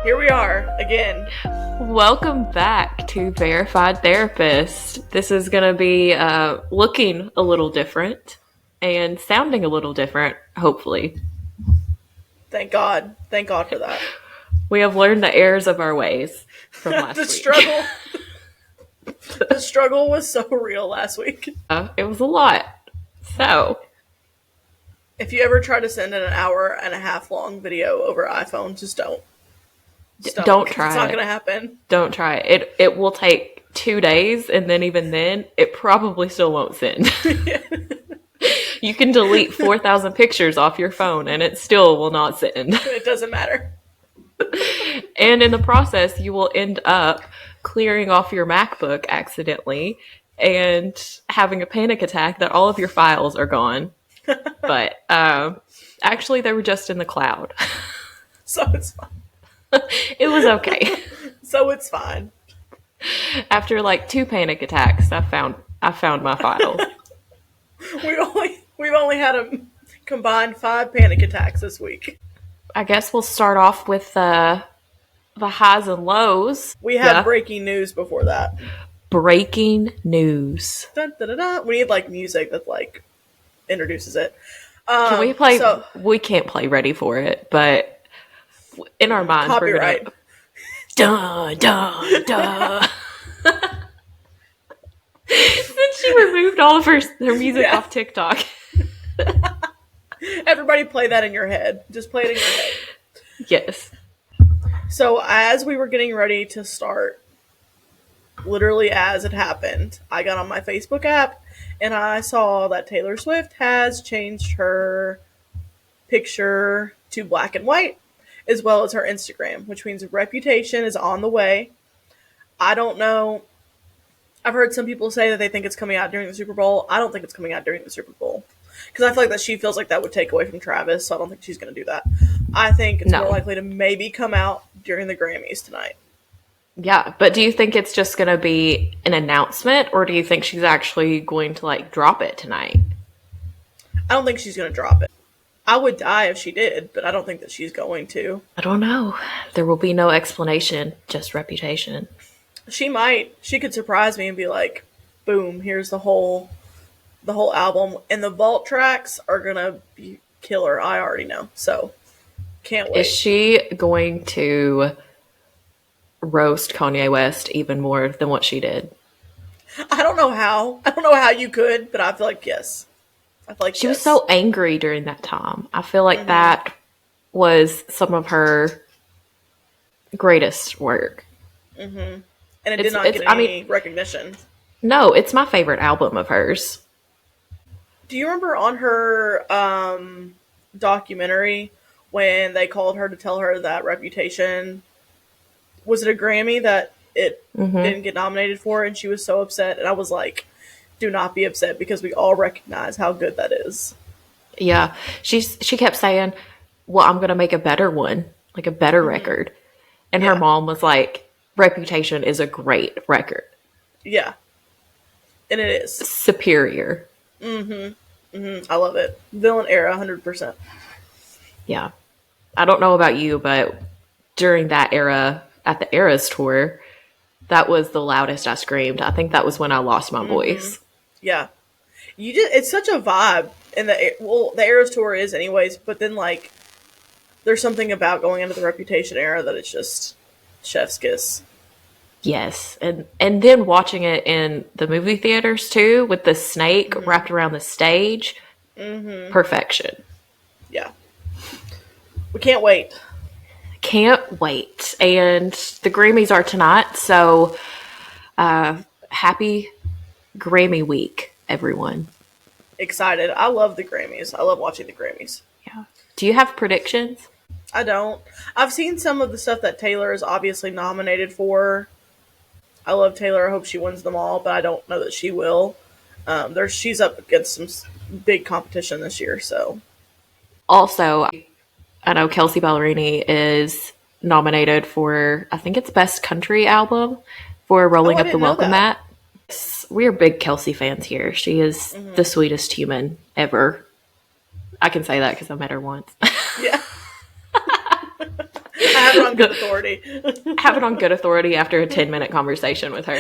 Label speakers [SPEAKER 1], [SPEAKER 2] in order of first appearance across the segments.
[SPEAKER 1] Here we are again.
[SPEAKER 2] Welcome back to Verified Therapist. This is going to be looking a little different and sounding a little different, hopefully.
[SPEAKER 1] Thank God. Thank God for that.
[SPEAKER 2] We have learned the errors of our ways from last
[SPEAKER 1] The
[SPEAKER 2] week.
[SPEAKER 1] struggle. The struggle was so real last week.
[SPEAKER 2] It was a lot. So,
[SPEAKER 1] if you ever try to send an hour and a half long video over iPhone, just don't.
[SPEAKER 2] Don't try it.
[SPEAKER 1] It's not going to happen.
[SPEAKER 2] Don't try it. It will take 2 days, and then even then, it probably still won't send. You can delete 4,000 pictures off your phone, and it still will not send.
[SPEAKER 1] It doesn't matter.
[SPEAKER 2] And in the process, you will end up clearing off your MacBook accidentally and having a panic attack that all of your files are gone. But actually, they were just in the cloud.
[SPEAKER 1] So it's fine.
[SPEAKER 2] It was okay.
[SPEAKER 1] So it's fine.
[SPEAKER 2] After like 2 panic attacks, I found my files.
[SPEAKER 1] We've only had a combined 5 panic attacks this week.
[SPEAKER 2] I guess we'll start off with the highs and lows.
[SPEAKER 1] We have breaking news before that.
[SPEAKER 2] Breaking news.
[SPEAKER 1] Dun, dun, dun, dun. We need like music that like introduces it.
[SPEAKER 2] Can we play? We can't play Ready for It, but in our minds,
[SPEAKER 1] copyright.
[SPEAKER 2] We're gonna duh, duh, duh. Since she removed all of her music off TikTok.
[SPEAKER 1] Everybody play that in your head. Just play it in your head.
[SPEAKER 2] Yes.
[SPEAKER 1] So as we were getting ready to start, literally as it happened, I got on my Facebook app and I saw that Taylor Swift has changed her picture to black and white, as well as her Instagram, which means Reputation is on the way. I don't know. I've heard some people say that they think it's coming out during the Super Bowl. I don't think it's coming out during the Super Bowl. Because I feel like that she feels like that would take away from Travis, so I don't think she's going to do that. I think it's more likely to maybe come out during the Grammys tonight.
[SPEAKER 2] Yeah, but do you think it's just going to be an announcement, or do you think she's actually going to, like, drop it tonight?
[SPEAKER 1] I don't think she's going to drop it. I would die if she did, but I don't think that she's going to.
[SPEAKER 2] I don't know. There will be no explanation, just Reputation.
[SPEAKER 1] She might. She could surprise me and be like, boom, here's the whole album. And the vault tracks are going to be killer. I already know. So, can't wait.
[SPEAKER 2] Is she going to roast Kanye West even more than what she did?
[SPEAKER 1] I don't know how. I don't know how you could, but I feel like yes. I feel like
[SPEAKER 2] she was so angry during that time. I feel like that was some of her greatest work.
[SPEAKER 1] Mm-hmm. And it did not get any recognition.
[SPEAKER 2] No, it's my favorite album of hers.
[SPEAKER 1] Do you remember on her documentary when they called her to tell her that Reputation, was it a Grammy that it didn't get nominated for, and she was so upset, and I was like, do not be upset because we all recognize how good that is.
[SPEAKER 2] Yeah. She kept saying, well, I'm going to make a better one, like a better record. And her mom was like, Reputation is a great record.
[SPEAKER 1] Yeah. And it is.
[SPEAKER 2] Superior.
[SPEAKER 1] Mm-hmm. Mm-hmm. I love it. Villain era, 100%.
[SPEAKER 2] Yeah. I don't know about you, but during that era, at the Eras tour, that was the loudest I screamed. I think that was when I lost my voice.
[SPEAKER 1] Yeah. It's such a vibe. And the Eras tour is anyways, but then like, there's something about going into the Reputation era that it's just chef's kiss.
[SPEAKER 2] Yes. And then watching it in the movie theaters too, with the snake wrapped around the stage. Perfection.
[SPEAKER 1] Yeah. We can't wait.
[SPEAKER 2] Can't wait. And the Grammys are tonight, so happy Grammy week, everyone.
[SPEAKER 1] Excited. I love the Grammys. I love watching the Grammys.
[SPEAKER 2] Yeah. Do you have predictions?
[SPEAKER 1] I don't. I've seen some of the stuff that Taylor is obviously nominated for. I love Taylor. I hope she wins them all, but I don't know that she will. She's up against some big competition this year, so.
[SPEAKER 2] Also, I know Kelsey Ballerini is nominated for, I think it's Best Country Album for Rolling Up the Welcome Mat. We're big Kelsey fans here. She is the sweetest human ever. I can say that because I met her once.
[SPEAKER 1] Yeah. I Have it on good authority.
[SPEAKER 2] Have it on good authority after a 10-minute conversation with her.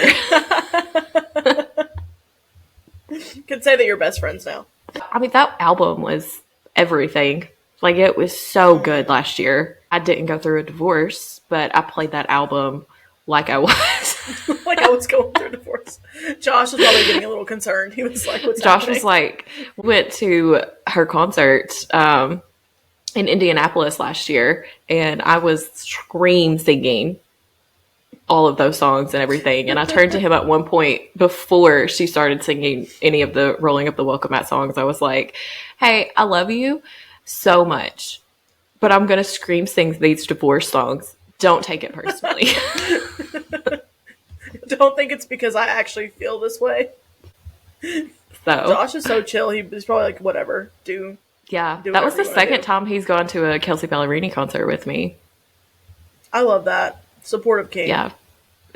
[SPEAKER 1] Can say that you're best friends now.
[SPEAKER 2] I mean, that album was everything. Like, it was so good last year. I didn't go through a divorce, but I played that album like I was.
[SPEAKER 1] Like I was going through a divorce. Josh was probably getting a little concerned. He was like, what's
[SPEAKER 2] Josh
[SPEAKER 1] happening?
[SPEAKER 2] was like, went to her concert in Indianapolis last year, and I was scream singing all of those songs and everything. And I turned to him at one point before she started singing any of the Rolling Up the Welcome Mat songs. I was like, hey, I love you so much, but I'm going to scream sing these divorce songs. Don't take it personally.
[SPEAKER 1] Don't think it's because I actually feel this way.
[SPEAKER 2] So
[SPEAKER 1] Josh is so chill. He's probably like, whatever, do
[SPEAKER 2] that was the second time he's gone to a Kelsey Ballerini concert with me.
[SPEAKER 1] I love that. Supportive king.
[SPEAKER 2] Yeah,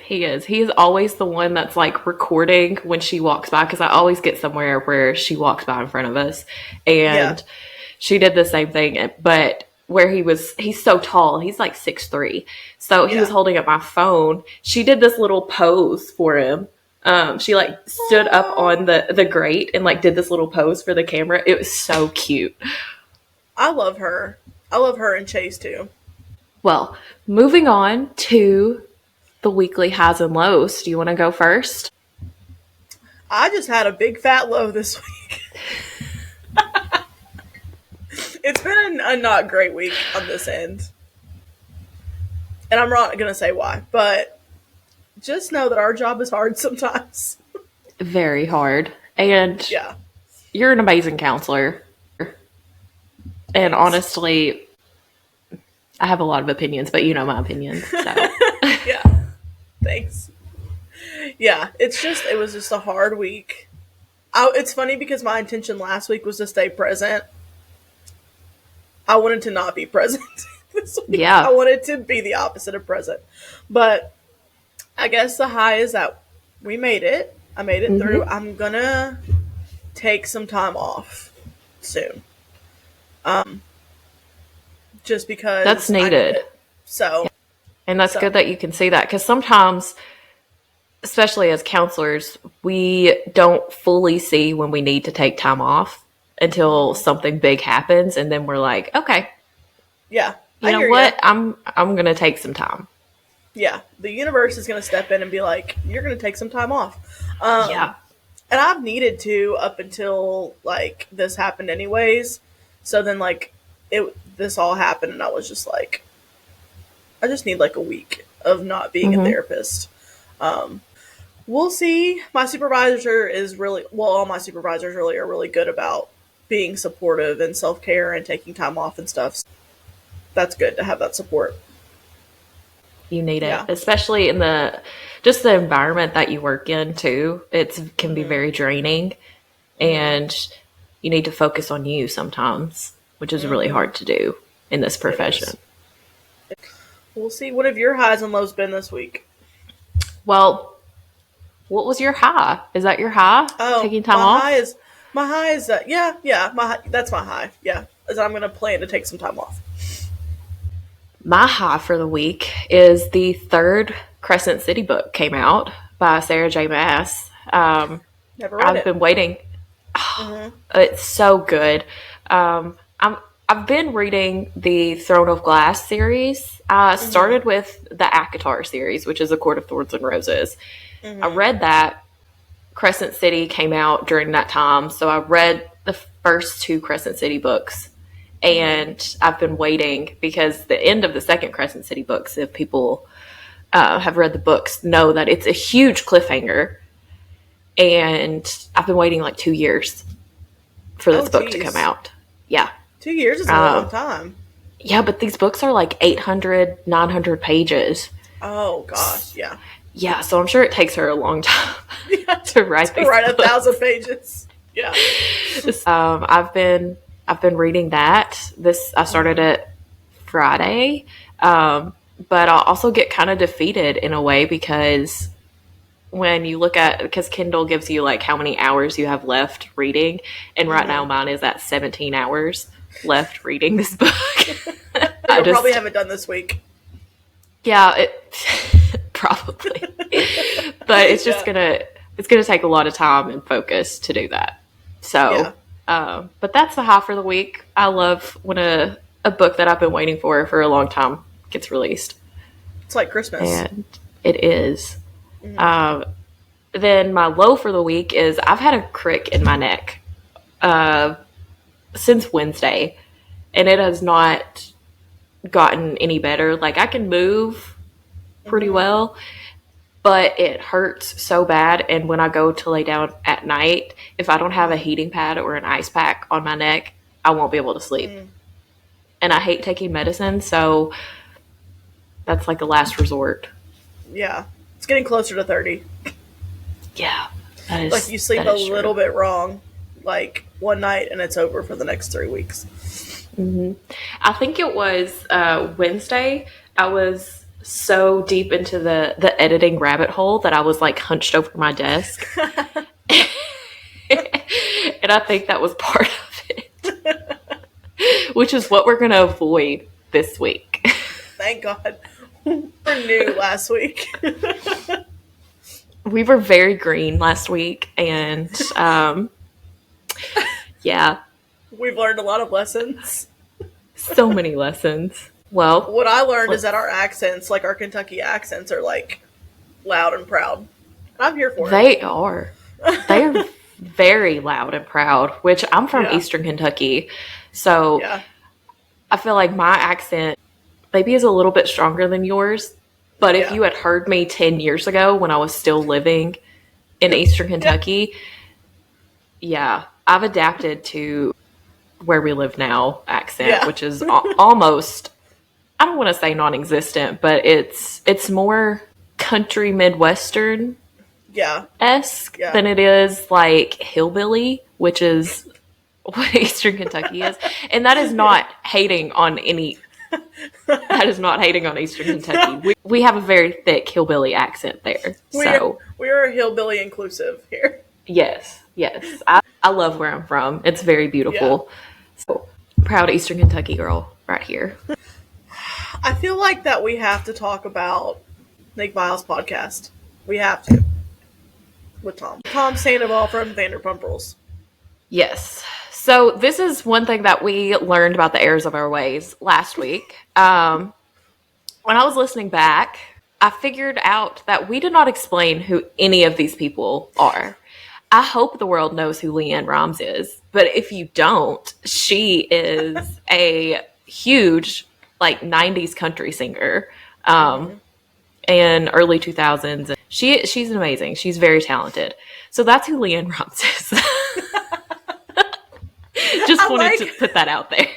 [SPEAKER 2] he is. He is always the one that's like recording when she walks by, because I always get somewhere where she walks by in front of us. And she did the same thing, but where he's so tall. He's like 6'3". So he was holding up my phone. She did this little pose for him. She like stood up on the grate and like did this little pose for the camera. It was so cute.
[SPEAKER 1] I love her. I love her and Chase too.
[SPEAKER 2] Well, moving on to the weekly highs and lows. Do you want to go first?
[SPEAKER 1] I just had a big fat low this week. It's been a not great week on this end. And I'm not going to say why, but just know that our job is hard sometimes.
[SPEAKER 2] Very hard. And you're an amazing counselor. And honestly, I have a lot of opinions, but you know my opinions. So.
[SPEAKER 1] Yeah. Thanks. Yeah, it was just a hard week. It's funny because my intention last week was to stay present. I wanted to not be present this week.
[SPEAKER 2] Yeah.
[SPEAKER 1] I wanted to be the opposite of present. But I guess the high is that we made it. I made it through. I'm going to take some time off soon. Just because
[SPEAKER 2] that's needed.
[SPEAKER 1] So,
[SPEAKER 2] and that's good that you can see that, because sometimes, especially as counselors, we don't fully see when we need to take time off until something big happens, and then we're like, okay,
[SPEAKER 1] yeah,
[SPEAKER 2] you know what, I'm gonna take some time.
[SPEAKER 1] Yeah, the universe is gonna step in and be like, you're gonna take some time off. And I've needed to up until like this happened anyways. So then like this all happened, and I was just like, I just need like a week of not being a therapist. We'll see. My supervisor is all my supervisors really are really good about being supportive and self-care and taking time off and stuff. So that's good to have that support.
[SPEAKER 2] You need it, especially in the environment that you work in too. It can be very draining, and you need to focus on you sometimes, which is really hard to do in this profession.
[SPEAKER 1] We'll see. What have your highs and lows been this week?
[SPEAKER 2] Well, what was your high? Is that your high?
[SPEAKER 1] Oh,
[SPEAKER 2] taking time off?
[SPEAKER 1] My high is that's my high. Yeah, is I'm going to plan to take some time off.
[SPEAKER 2] My high for the week is the third Crescent City book came out by Sarah J. Maas.
[SPEAKER 1] Never read it.
[SPEAKER 2] I've been waiting. It's so good. I've been reading the Throne of Glass series. I started with the ACOTAR series, which is A Court of Thorns and Roses. I read that. Crescent City came out during that time, so I read the first two Crescent City books. And I've been waiting, because the end of the second Crescent City books, if people have read the books, know that it's a huge cliffhanger. And I've been waiting like 2 years for this book to come out. Yeah.
[SPEAKER 1] 2 years is a long time.
[SPEAKER 2] Yeah, but these books are like 800, 900 pages.
[SPEAKER 1] Oh, gosh, yeah.
[SPEAKER 2] Yeah, so I'm sure it takes her a long time to write these books.
[SPEAKER 1] 1,000 pages. Yeah.
[SPEAKER 2] I've been reading that. I started it Friday, but I'll also get kind of defeated in a way, because when you look at, because Kindle gives you like how many hours you have left reading, and right now mine is at 17 hours left reading this book.
[SPEAKER 1] I probably haven't done this week.
[SPEAKER 2] Yeah, probably. But it's just it's gonna take a lot of time and focus to do that. So, but that's the high for the week. I love when a book that I've been waiting for a long time gets released.
[SPEAKER 1] It's like Christmas.
[SPEAKER 2] And it is. Then my low for the week is I've had a crick in my neck since Wednesday, and it has not gotten any better. Like, I can move pretty well, but it hurts so bad. And when I go to lay down at night, if I don't have a heating pad or an ice pack on my neck, I won't be able to sleep. And I hate taking medicine, so that's like a last resort.
[SPEAKER 1] Yeah. It's getting closer to 30.
[SPEAKER 2] Yeah. That is,
[SPEAKER 1] like, you sleep a little bit wrong, like, one night, and it's over for the next 3 weeks.
[SPEAKER 2] I think it was Wednesday. I was so deep into the editing rabbit hole that I was like hunched over my desk. And I think that was part of it, which is what we're going to avoid this week.
[SPEAKER 1] Thank God. We're new last week.
[SPEAKER 2] We were very green last week, and yeah.
[SPEAKER 1] We've learned a lot of lessons.
[SPEAKER 2] So many lessons. Well,
[SPEAKER 1] what I learned is that our accents, like our Kentucky accents, are like loud and proud. And I'm here for it.
[SPEAKER 2] They are. They're very loud and proud, which I'm from Eastern Kentucky. So I feel like my accent maybe is a little bit stronger than yours. But if you had heard me 10 years ago when I was still living in Eastern Kentucky, I've adapted to where we live now accent, which is almost, I don't want to say non-existent, but it's more country Midwestern esque than it is like hillbilly, which is what Eastern Kentucky is. And that is not hating on any, that is not hating on Eastern Kentucky. We have a very thick hillbilly accent there.
[SPEAKER 1] We are hillbilly inclusive here.
[SPEAKER 2] Yes. I love where I'm from. It's very beautiful. So proud Eastern Kentucky girl right here.
[SPEAKER 1] I feel like that we have to talk about Nick Viall's podcast. We have to. With Tom. Tom Sandoval from Vanderpump Rules.
[SPEAKER 2] Yes. So this is one thing that we learned about the errors of our ways last week. When I was listening back, I figured out that we did not explain who any of these people are. I hope the world knows who Leanne Rhymes is, but if you don't, she is a huge, like, 90s country singer, and early 2000s. She's amazing. She's very talented. So that's who Leanne Rhymes is. Just wanted to put that out there.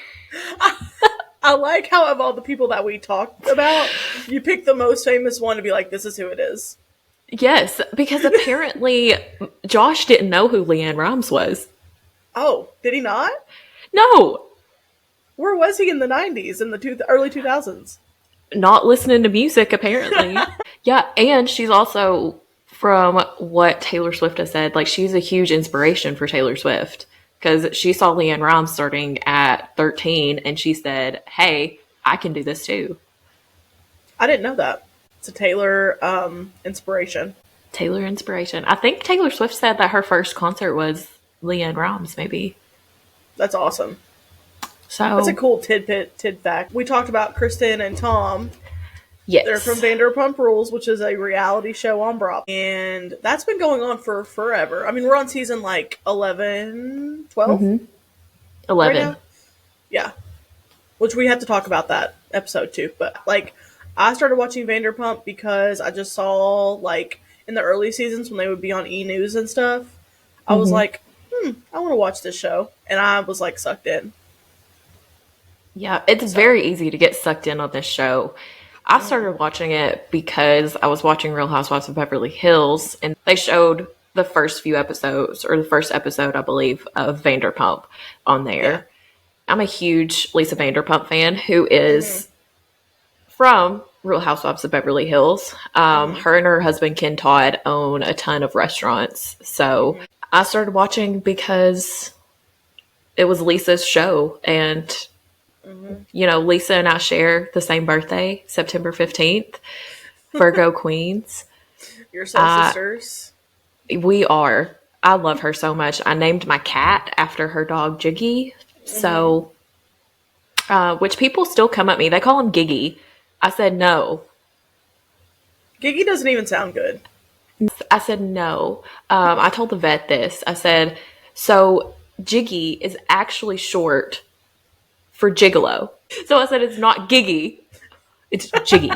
[SPEAKER 1] I like how of all the people that we talked about, you pick the most famous one to be like, this is who it is.
[SPEAKER 2] Yes, because apparently Josh didn't know who Leanne Rhymes was.
[SPEAKER 1] Oh, did he not?
[SPEAKER 2] No.
[SPEAKER 1] Where was he in the 90s, in the early 2000s?
[SPEAKER 2] Not listening to music, apparently. Yeah, and she's also, from what Taylor Swift has said, like, she's a huge inspiration for Taylor Swift. Because she saw Leanne Rhymes starting at 13, and she said, hey, I can do this too.
[SPEAKER 1] I didn't know that. It's a Taylor inspiration.
[SPEAKER 2] Taylor inspiration. I think Taylor Swift said that her first concert was Leanne Rhymes, maybe.
[SPEAKER 1] That's awesome.
[SPEAKER 2] So
[SPEAKER 1] that's a cool tid fact. We talked about Kristen and Tom.
[SPEAKER 2] Yes.
[SPEAKER 1] They're from Vanderpump Rules, which is a reality show on Bravo. And that's been going on for forever. I mean, we're on season like 11, 12?
[SPEAKER 2] Mm-hmm. 11. Right,
[SPEAKER 1] yeah. Which we have to talk about that episode too. But like, I started watching Vanderpump because I just saw, like, in the early seasons when they would be on E! News and stuff, I was like, I want to watch this show. And I was, like, sucked in.
[SPEAKER 2] Yeah, it's very easy to get sucked in on this show. I started watching it because I was watching Real Housewives of Beverly Hills, and they showed the first few episodes, or the first episode, I believe, of Vanderpump on there. Yeah. I'm a huge Lisa Vanderpump fan, who is from Real Housewives of Beverly Hills. Her and her husband, Ken Todd, own a ton of restaurants. So I started watching because it was Lisa's show, and You know, Lisa and I share the same birthday, September 15th, Virgo Queens.
[SPEAKER 1] You're soul sisters.
[SPEAKER 2] We are. I love her so much. I named my cat after her dog, Jiggy. So, which people still come at me. They call him Giggy. I said no.
[SPEAKER 1] Giggy doesn't even sound good.
[SPEAKER 2] I said no. I told the vet this. I said, so Jiggy is actually short for gigolo. So I said, it's not Giggy. It's Jiggy.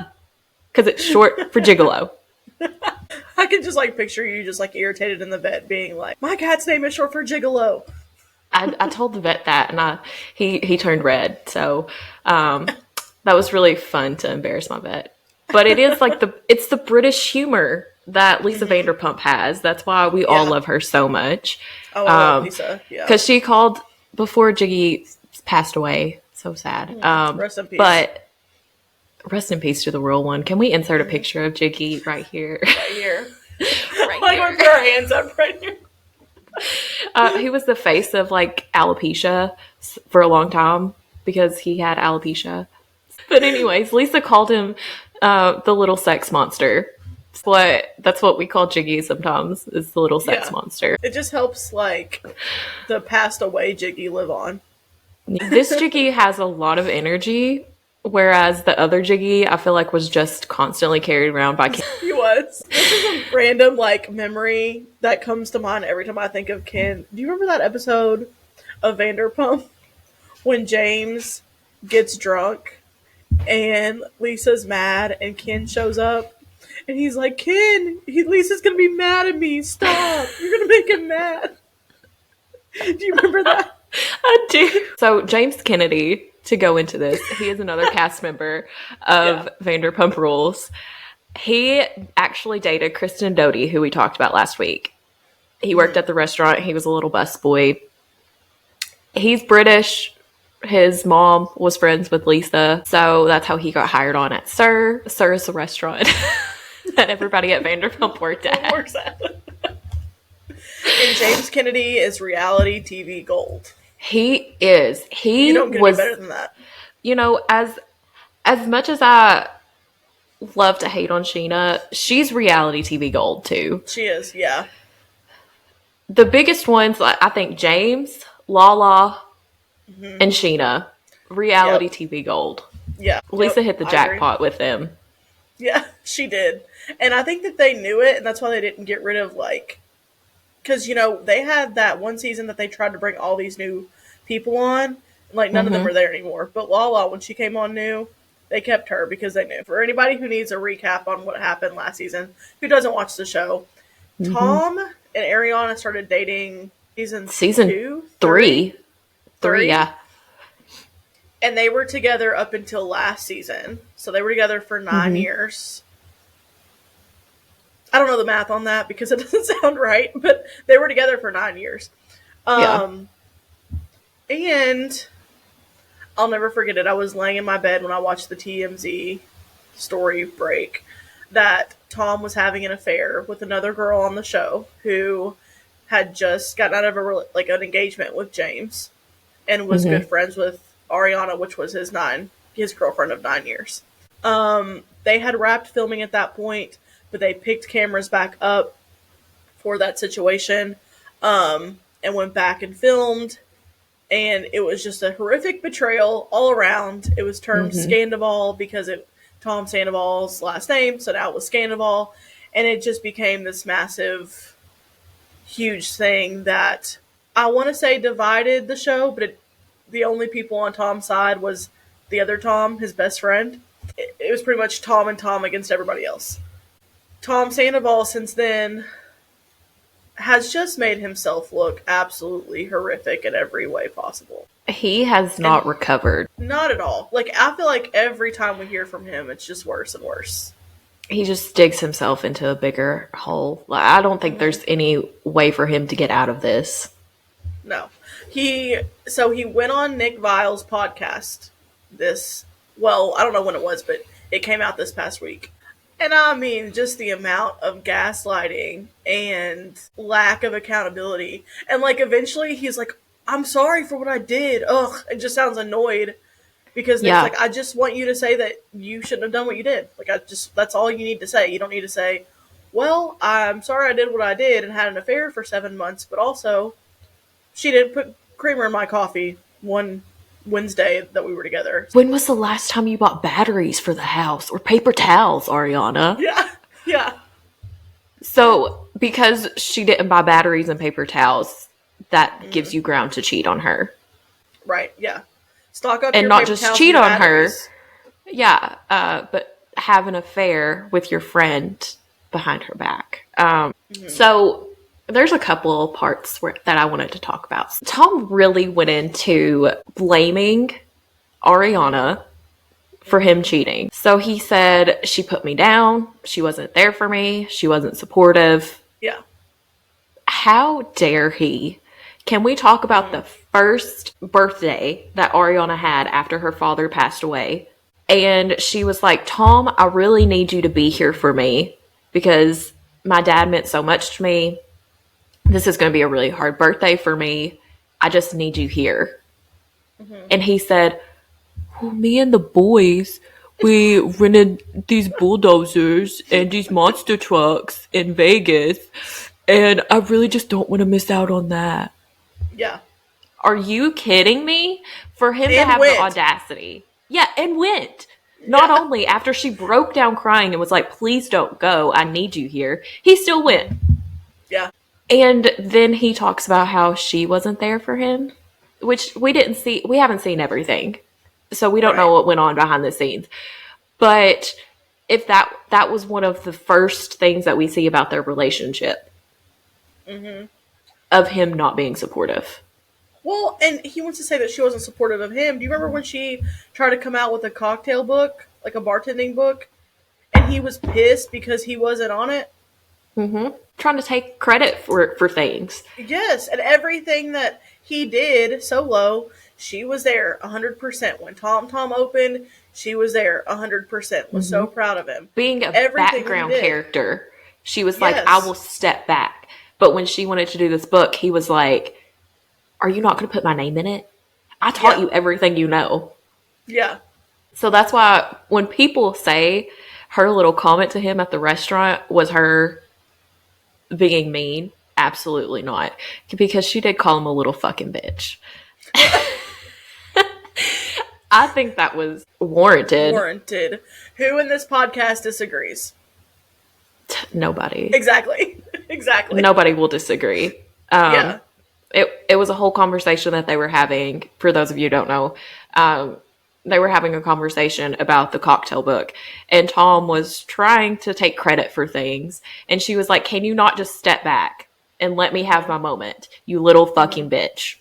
[SPEAKER 2] Because it's short for gigolo.
[SPEAKER 1] I can just like picture you just like irritated in the vet being like, my cat's name is short for gigolo.
[SPEAKER 2] I told the vet that, and he turned red. So that was really fun to embarrass my vet. But it is like it's the British humor that Lisa Vanderpump has. That's why we all love her so much.
[SPEAKER 1] Oh, I love Lisa. Yeah,
[SPEAKER 2] because she called before Jiggy passed away. So sad.
[SPEAKER 1] Rest in peace.
[SPEAKER 2] But rest in peace to the real one. Can we insert a picture of Jiggy right here?
[SPEAKER 1] Right here. Right here. Put our hands up right here.
[SPEAKER 2] He was the face of like alopecia for a long time because he had alopecia. But anyways, Lisa called him the little sex monster. That's what we call Jiggy sometimes, is the little sex monster.
[SPEAKER 1] It just helps like the passed away Jiggy live on.
[SPEAKER 2] This Jiggy has a lot of energy, whereas the other Jiggy I feel like was just constantly carried around by Ken.
[SPEAKER 1] He was. This is a random like memory that comes to mind every time I think of Ken. Do you remember that episode of Vanderpump when James gets drunk and Lisa's mad and Ken shows up and he's like, Ken, Lisa's gonna be mad at me. Stop. You're gonna make him mad. Do you remember that?
[SPEAKER 2] I do. So James Kennedy, to go into this, he is another cast member of Vanderpump Rules. He actually dated Kristen Doty, who we talked about last week. He worked at the restaurant. He was a little busboy. He's British. His mom was friends with Lisa, so that's how he got hired on at Sir. Sir is the restaurant that everybody at Vanderpump worked at.
[SPEAKER 1] And James Kennedy is reality TV gold.
[SPEAKER 2] He is.
[SPEAKER 1] You don't get any better than that.
[SPEAKER 2] You know, as much as I love to hate on Sheena, she's reality TV gold too.
[SPEAKER 1] She is, yeah.
[SPEAKER 2] The biggest ones, I think, James, Lala, and Sheena, reality TV gold.
[SPEAKER 1] Yeah.
[SPEAKER 2] Lisa hit the jackpot with them.
[SPEAKER 1] Yeah, she did. And I think that they knew it, and that's why they didn't get rid of, like, because, you know, they had that one season that they tried to bring all these new people on. Like, none of them are there anymore. But Lala, when she came on new, they kept her because they knew. For anybody who needs a recap on what happened last season, who doesn't watch the show, Tom and Ariana started dating season 2?
[SPEAKER 2] 3. 3, yeah.
[SPEAKER 1] And they were together up until last season. So they were together for 9 years. I don't know the math on that because it doesn't sound right, but they were together for 9 years. And I'll never forget it. I was laying in my bed when I watched the TMZ story break that Tom was having an affair with another girl on the show who had just gotten out of an engagement with James and was good friends with Ariana, which was his girlfriend of 9 years. They had wrapped filming at that point, but they picked cameras back up for that situation and went back and filmed. And it was just a horrific betrayal all around. It was termed Scandival because Tom Sandoval's last name, so now it was Scandival. And it just became this massive, huge thing that I want to say divided the show, but the only people on Tom's side was the other Tom, his best friend. It was pretty much Tom and Tom against everybody else. Tom Sandoval, since then, has just made himself look absolutely horrific in every way possible.
[SPEAKER 2] He has not recovered.
[SPEAKER 1] Not at all. Like, I feel like every time we hear from him, it's just worse and worse.
[SPEAKER 2] He just digs himself into a bigger hole. Like, I don't think there's any way for him to get out of this.
[SPEAKER 1] No. He went on Nick Viall's podcast I don't know when it was, but it came out this past week. And I mean, just the amount of gaslighting and lack of accountability. And, like, eventually he's like, I'm sorry for what I did. Ugh, and just sounds annoyed. Because it's like, I just want you to say that you shouldn't have done what you did. Like, that's all you need to say. You don't need to say, well, I'm sorry I did what I did and had an affair for 7 months, but also she didn't put creamer in my coffee one Wednesday that we were together.
[SPEAKER 2] When was the last time you bought batteries for the house or paper towels, Ariana?
[SPEAKER 1] Yeah.
[SPEAKER 2] So, because she didn't buy batteries and paper towels, that gives you ground to cheat on her.
[SPEAKER 1] Right, yeah. Stock up
[SPEAKER 2] and
[SPEAKER 1] your
[SPEAKER 2] not
[SPEAKER 1] paper
[SPEAKER 2] just
[SPEAKER 1] towels
[SPEAKER 2] cheat
[SPEAKER 1] and
[SPEAKER 2] on
[SPEAKER 1] batteries.
[SPEAKER 2] her. Yeah, but have an affair with your friend behind her back. So there's a couple parts that I wanted to talk about. Tom really went into blaming Ariana for him cheating. So he said, she put me down. She wasn't there for me. She wasn't supportive.
[SPEAKER 1] Yeah.
[SPEAKER 2] How dare he? Can we talk about the first birthday that Ariana had after her father passed away? And she was like, Tom, I really need you to be here for me because my dad meant so much to me. This is going to be a really hard birthday for me. I just need you here. And he said, well, me and the boys, we rented these bulldozers and these monster trucks in Vegas. And I really just don't want to miss out on that.
[SPEAKER 1] Yeah.
[SPEAKER 2] Are you kidding me? For him to have the audacity. Yeah, and went. Not only after she broke down crying and was like, please don't go, I need you here. He still went.
[SPEAKER 1] Yeah.
[SPEAKER 2] And then he talks about how she wasn't there for him, which we haven't seen everything. So we don't know what went on behind the scenes. But if that was one of the first things that we see about their relationship. Of him not being supportive.
[SPEAKER 1] Well, and he wants to say that she wasn't supportive of him. Do you remember when she tried to come out with a cocktail book, like a bartending book, and he was pissed because he wasn't on it?
[SPEAKER 2] Trying to take credit for things.
[SPEAKER 1] Yes, and everything that he did solo, she was there 100%. When Tom opened, she was there 100%. Was so proud of him.
[SPEAKER 2] Being a background character, she was like, I will step back. But when she wanted to do this book, he was like, are you not going to put my name in it? I taught you everything you know.
[SPEAKER 1] Yeah.
[SPEAKER 2] So that's why when people say her little comment to him at the restaurant was her being mean, absolutely not. Because she did call him a little fucking bitch. I think that was warranted.
[SPEAKER 1] Warranted. Who in this podcast disagrees?
[SPEAKER 2] Nobody.
[SPEAKER 1] Exactly.
[SPEAKER 2] Nobody will disagree. It was a whole conversation that they were having. For those of you who don't know, they were having a conversation about the cocktail book, and Tom was trying to take credit for things, and she was like, can you not just step back and let me have my moment, you little fucking bitch?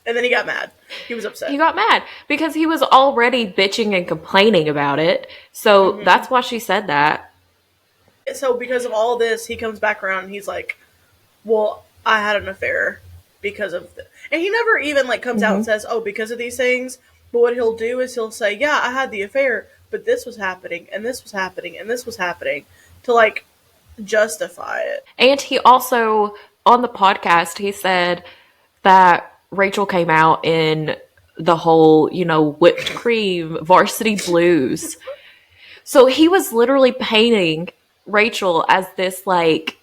[SPEAKER 1] And then he got mad. He was upset.
[SPEAKER 2] He got mad because he was already bitching and complaining about it. So that's why she said that.
[SPEAKER 1] So because of all this, he comes back around and he's like, well, I had an affair because of and he never even like comes out and says, oh, because of these things. But what he'll do is he'll say, yeah, I had the affair, but this was happening and this was happening and this was happening to like justify it.
[SPEAKER 2] And he also, on the podcast, he said that Rachel came out in the whole, whipped cream, varsity blues. So he was literally painting Rachel as this like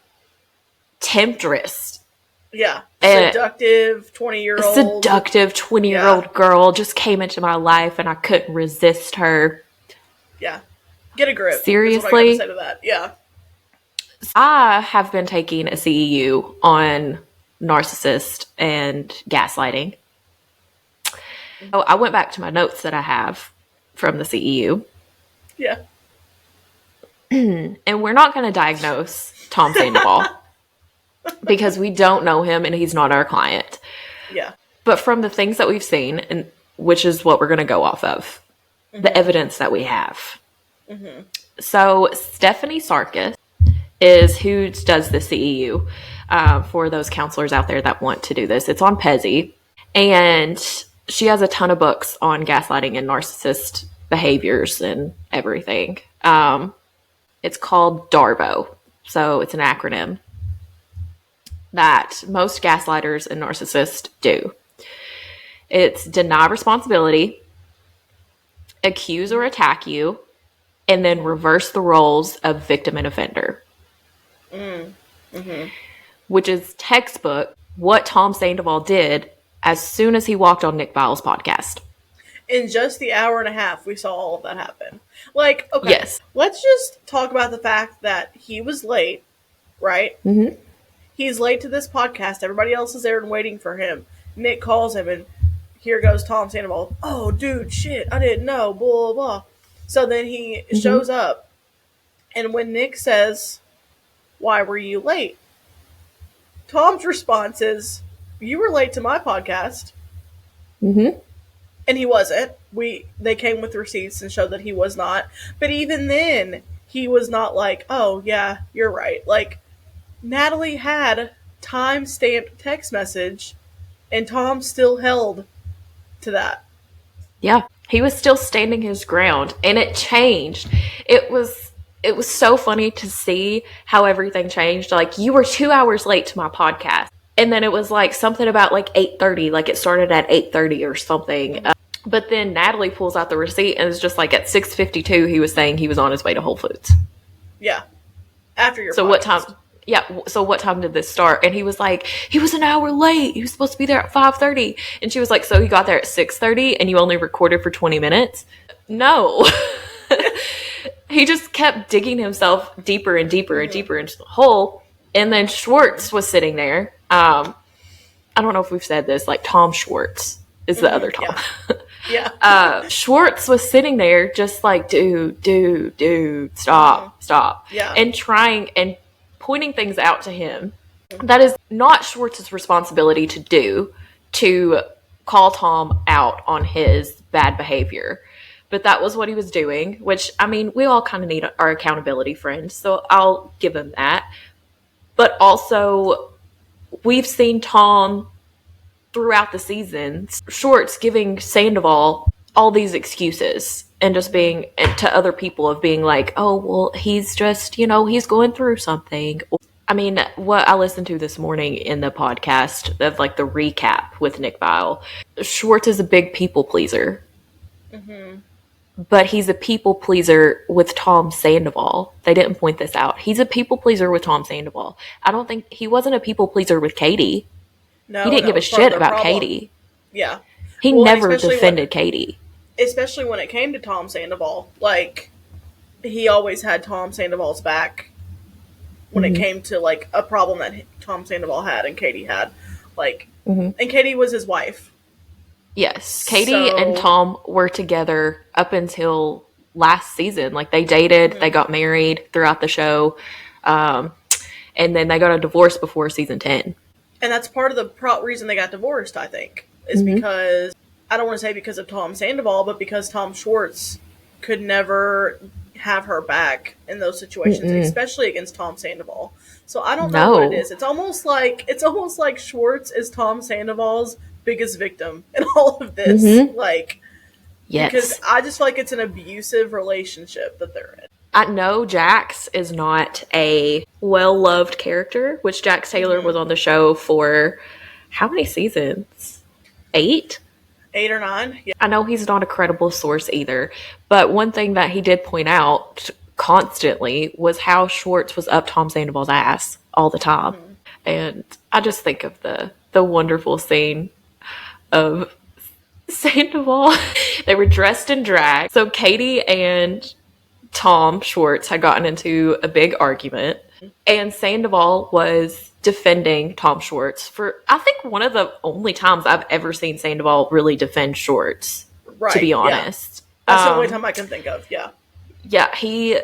[SPEAKER 2] temptress.
[SPEAKER 1] Yeah. Seductive
[SPEAKER 2] 20-year-old girl just came into my life and I couldn't resist her.
[SPEAKER 1] Yeah. Get a grip.
[SPEAKER 2] Seriously?
[SPEAKER 1] That's what I gotta say to that. Yeah.
[SPEAKER 2] I have been taking a CEU on narcissist and gaslighting. So I went back to my notes that I have from the CEU.
[SPEAKER 1] Yeah.
[SPEAKER 2] And we're not going to diagnose Tom Sandoval because we don't know him and he's not our client.
[SPEAKER 1] Yeah.
[SPEAKER 2] But from the things that we've seen, and which is what we're going to go off of, the evidence that we have. So Stephanie Sarkis is who does the CEU for those counselors out there that want to do this. It's on Pezzy. And she has a ton of books on gaslighting and narcissist behaviors and everything. It's called DARBO. So it's an acronym that most gaslighters and narcissists do. It's deny responsibility, accuse or attack you, and then reverse the roles of victim and offender. Which is textbook what Tom Sandoval did as soon as he walked on Nick Viall's podcast.
[SPEAKER 1] In just the hour and a half, we saw all of that happen. Like, okay,
[SPEAKER 2] yes.
[SPEAKER 1] Let's just talk about the fact that he was late, right?
[SPEAKER 2] Mm-hmm.
[SPEAKER 1] He's late to this podcast. Everybody else is there and waiting for him. Nick calls him, and here goes Tom Sandoval. Oh, dude, shit, I didn't know, blah, blah, blah. So then he shows up, and when Nick says, why were you late? Tom's response is, you were late to my podcast.
[SPEAKER 2] Mm-hmm.
[SPEAKER 1] And he wasn't. They came with receipts and showed that he was not. But even then, he was not like, oh, yeah, you're right. Like, Natalie had time-stamped text message, and Tom still held to that.
[SPEAKER 2] Yeah. He was still standing his ground, and it changed. It was so funny to see how everything changed. Like, you were 2 hours late to my podcast. And then it was like something about like 8:30, like it started at 8:30 or something. But then Natalie pulls out the receipt and it's just like at 6:52, he was saying he was on his way to Whole Foods.
[SPEAKER 1] Yeah. After your
[SPEAKER 2] So
[SPEAKER 1] podcast.
[SPEAKER 2] what time? Yeah. So what time did this start? And he was like, he was an hour late. He was supposed to be there at 5:30. And she was like, so he got there at 6:30 and you only recorded for 20 minutes? No. He just kept digging himself deeper and deeper and deeper into the hole. And then Schwartz was sitting there. I don't know if we've said this, like Tom Schwartz is the other Tom.
[SPEAKER 1] Yeah.
[SPEAKER 2] Schwartz was sitting there just like, dude, stop.
[SPEAKER 1] Yeah.
[SPEAKER 2] And trying and pointing things out to him. That is not Schwartz's responsibility to do, to call Tom out on his bad behavior. But that was what he was doing, which, I mean, we all kind of need our accountability friends, so I'll give him that. But also, we've seen Tom throughout the seasons, Schwartz giving Sandoval all these excuses and just being to other people of being like, oh, well, he's just, he's going through something. I mean, what I listened to this morning in the podcast of like the recap with Nick Viall, Schwartz is a big people pleaser. Mm-hmm. But he's a people pleaser with Tom Sandoval. They didn't point this out. He's a people pleaser with Tom Sandoval. I don't think he wasn't a people pleaser with Katie.
[SPEAKER 1] No,
[SPEAKER 2] he didn't give a shit about Katie.
[SPEAKER 1] Yeah.
[SPEAKER 2] He never defended Katie.
[SPEAKER 1] Especially when it came to Tom Sandoval. Like, he always had Tom Sandoval's back when it came to, like, a problem that Tom Sandoval had and Katie had. Like, and Katie was his wife.
[SPEAKER 2] Yes. Katie and Tom were together up until last season. Like, they dated, they got married throughout the show, and then they got a divorce before season 10.
[SPEAKER 1] And that's part of the reason they got divorced, I think, is because, I don't want to say because of Tom Sandoval, but because Tom Schwartz could never have her back in those situations, especially against Tom Sandoval. So I don't know what it is. It's almost like Schwartz is Tom Sandoval's biggest victim in all of this. Like,
[SPEAKER 2] yes.
[SPEAKER 1] Because I just feel like it's an abusive relationship that they're in.
[SPEAKER 2] I know Jax is not a well-loved character, which Jax Taylor was on the show for how many seasons? 8?
[SPEAKER 1] 8 or 9? Yeah.
[SPEAKER 2] I know he's not a credible source either, but one thing that he did point out constantly was how Schwartz was up Tom Sandoval's ass all the time. And I just think of the wonderful scene of Sandoval. They were dressed in drag. So Katie and Tom Schwartz had gotten into a big argument, and Sandoval was defending Tom Schwartz for, I think, one of the only times I've ever seen Sandoval really defend Schwartz, to be honest.
[SPEAKER 1] Yeah. That's the only time I can think of,
[SPEAKER 2] Yeah, he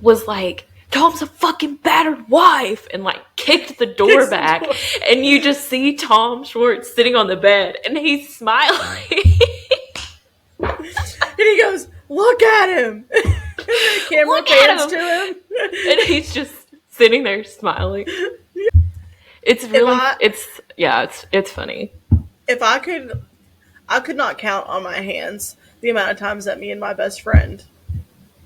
[SPEAKER 2] was like, Tom's a fucking battered wife, and like kicked the door back, and you just see Tom Schwartz sitting on the bed, and he's smiling.
[SPEAKER 1] And he goes, look at him! And the camera pans to him.
[SPEAKER 2] And he's just sitting there smiling. It's really, it's funny.
[SPEAKER 1] If I could not count on my hands the amount of times that me and my best friend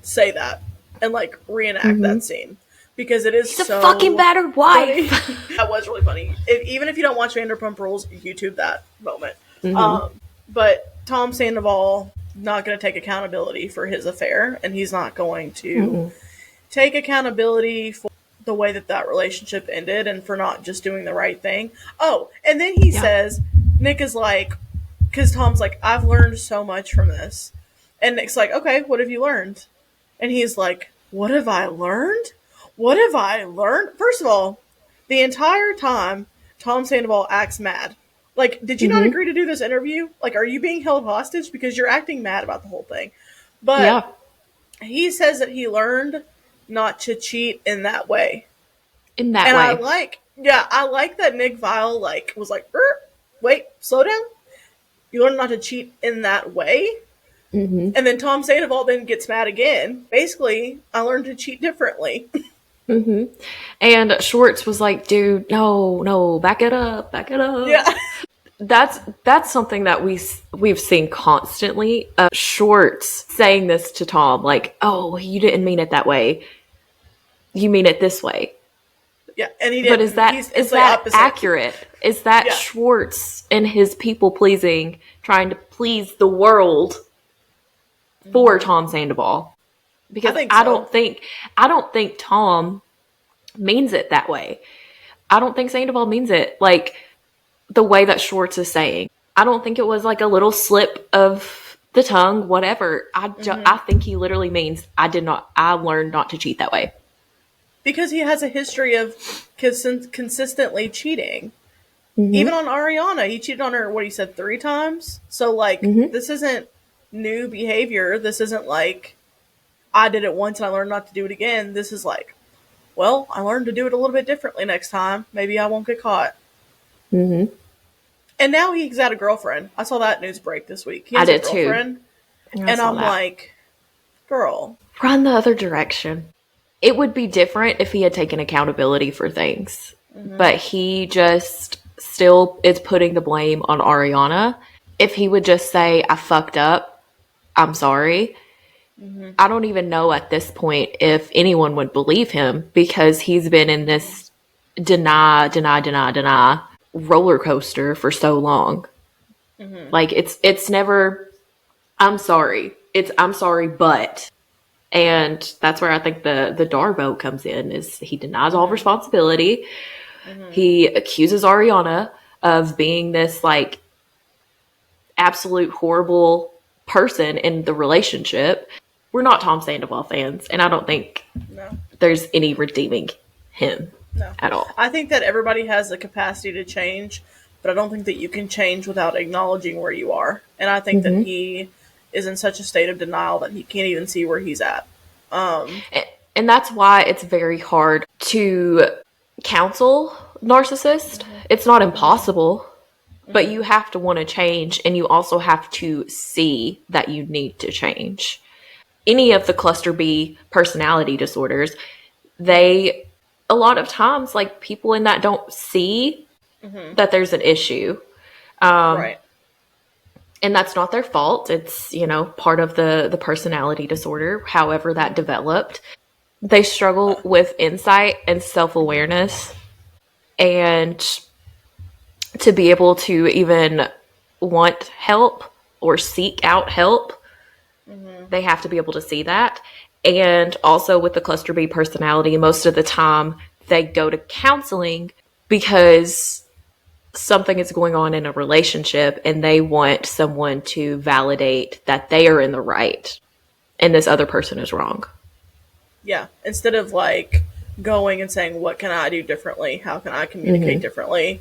[SPEAKER 1] say that and like reenact that scene, because it is
[SPEAKER 2] He's so a fucking battered wife.
[SPEAKER 1] That was really funny. Even if you don't watch Vanderpump Rules, YouTube that moment. But Tom Sandoval not going to take accountability for his affair, and he's not going to
[SPEAKER 2] Mm-mm.
[SPEAKER 1] take accountability for the way that that relationship ended and for not just doing the right thing. Oh, and then he
[SPEAKER 2] Yeah.
[SPEAKER 1] says, Nick is like, because Tom's like, I've learned so much from this. And Nick's like, okay, what have you learned? And he's like, what have I learned? What have I learned? First of all, the entire time, Tom Sandoval acts mad. Like, did you not
[SPEAKER 2] Mm-hmm.
[SPEAKER 1] agree to do this interview? Like, are you being held hostage? Because you're acting mad about the whole thing. But
[SPEAKER 2] Yeah.
[SPEAKER 1] he says that he learned not to cheat in that way.
[SPEAKER 2] In that
[SPEAKER 1] And
[SPEAKER 2] way.
[SPEAKER 1] I like that Nick Viall, like, was like, wait, slow down. You learn not to cheat in that way?
[SPEAKER 2] Mm-hmm.
[SPEAKER 1] And then Tom Sandoval then gets mad again. Basically, I learned to cheat differently.
[SPEAKER 2] Mm-hmm. And Schwartz was like, dude, no, no, back it up, back it up.
[SPEAKER 1] Yeah.
[SPEAKER 2] That's something that we've seen constantly. Schwartz saying this to Tom, like, "Oh, you didn't mean it that way. You mean it this way."
[SPEAKER 1] Yeah, and he
[SPEAKER 2] But is
[SPEAKER 1] didn't.
[SPEAKER 2] that
[SPEAKER 1] It's
[SPEAKER 2] is
[SPEAKER 1] the
[SPEAKER 2] that
[SPEAKER 1] opposite.
[SPEAKER 2] accurate? Is that
[SPEAKER 1] Yeah.
[SPEAKER 2] Schwartz and his people pleasing, trying to please the world for Tom Sandoval?
[SPEAKER 1] I
[SPEAKER 2] Because
[SPEAKER 1] think so.
[SPEAKER 2] I don't think Tom means it that way. I don't think Sandoval means it like the way that Schwartz is saying. I don't think it was like a little slip of the tongue, whatever. I think he literally means I learned not to cheat that way.
[SPEAKER 1] Because he has a history of consistently cheating. Even
[SPEAKER 2] Mm-hmm.
[SPEAKER 1] on Ariana, he cheated on her, what he said, 3 times? So, like,
[SPEAKER 2] Mm-hmm.
[SPEAKER 1] this isn't new behavior. This isn't like, I did it once and I learned not to do it again. This is like, well, I learned to do it a little bit differently next time. Maybe I won't get caught.
[SPEAKER 2] Mm-hmm.
[SPEAKER 1] And now he's got a girlfriend. I saw that news break this week. He
[SPEAKER 2] I
[SPEAKER 1] has a
[SPEAKER 2] did too.
[SPEAKER 1] girlfriend.
[SPEAKER 2] I
[SPEAKER 1] And
[SPEAKER 2] saw
[SPEAKER 1] I'm
[SPEAKER 2] that.
[SPEAKER 1] like, girl.
[SPEAKER 2] Run the other direction. It would be different if he had taken accountability for things, but he just still is putting the blame on Ariana. If he would just say, I fucked up, I'm sorry, I don't even know at this point if anyone would believe him because he's been in this deny roller coaster for so long. Like it's never I'm sorry. It's I'm sorry, but and that's where I think the Darvo comes in is he denies all responsibility. He accuses Ariana of being this like absolute horrible person in the relationship. We're not Tom Sandoval fans, and I don't think
[SPEAKER 1] No.
[SPEAKER 2] there's any redeeming him
[SPEAKER 1] No.
[SPEAKER 2] at all.
[SPEAKER 1] I think that everybody has the capacity to change, but I don't think that you can change without acknowledging where you are. And I think that
[SPEAKER 2] Mm-hmm.
[SPEAKER 1] he is in such a state of denial that he can't even see where he's at.
[SPEAKER 2] And that's why it's very hard to counsel narcissists. It's not impossible, but you have to want to change, and you also have to see that you need to change. Any of the cluster B personality disorders, they a lot of times like people in that don't see that there's an issue,
[SPEAKER 1] Right.
[SPEAKER 2] and that's not their fault. It's part of the personality disorder, however that developed. They struggle with insight and self-awareness, and to be able to even want help or seek out help, they have to be able to see that. And also with the cluster B personality, most of the time they go to counseling because something is going on in a relationship and they want someone to validate that they are in the right and this other person is wrong.
[SPEAKER 1] Yeah. Instead of like going and saying, what can I do differently? How can I communicate differently?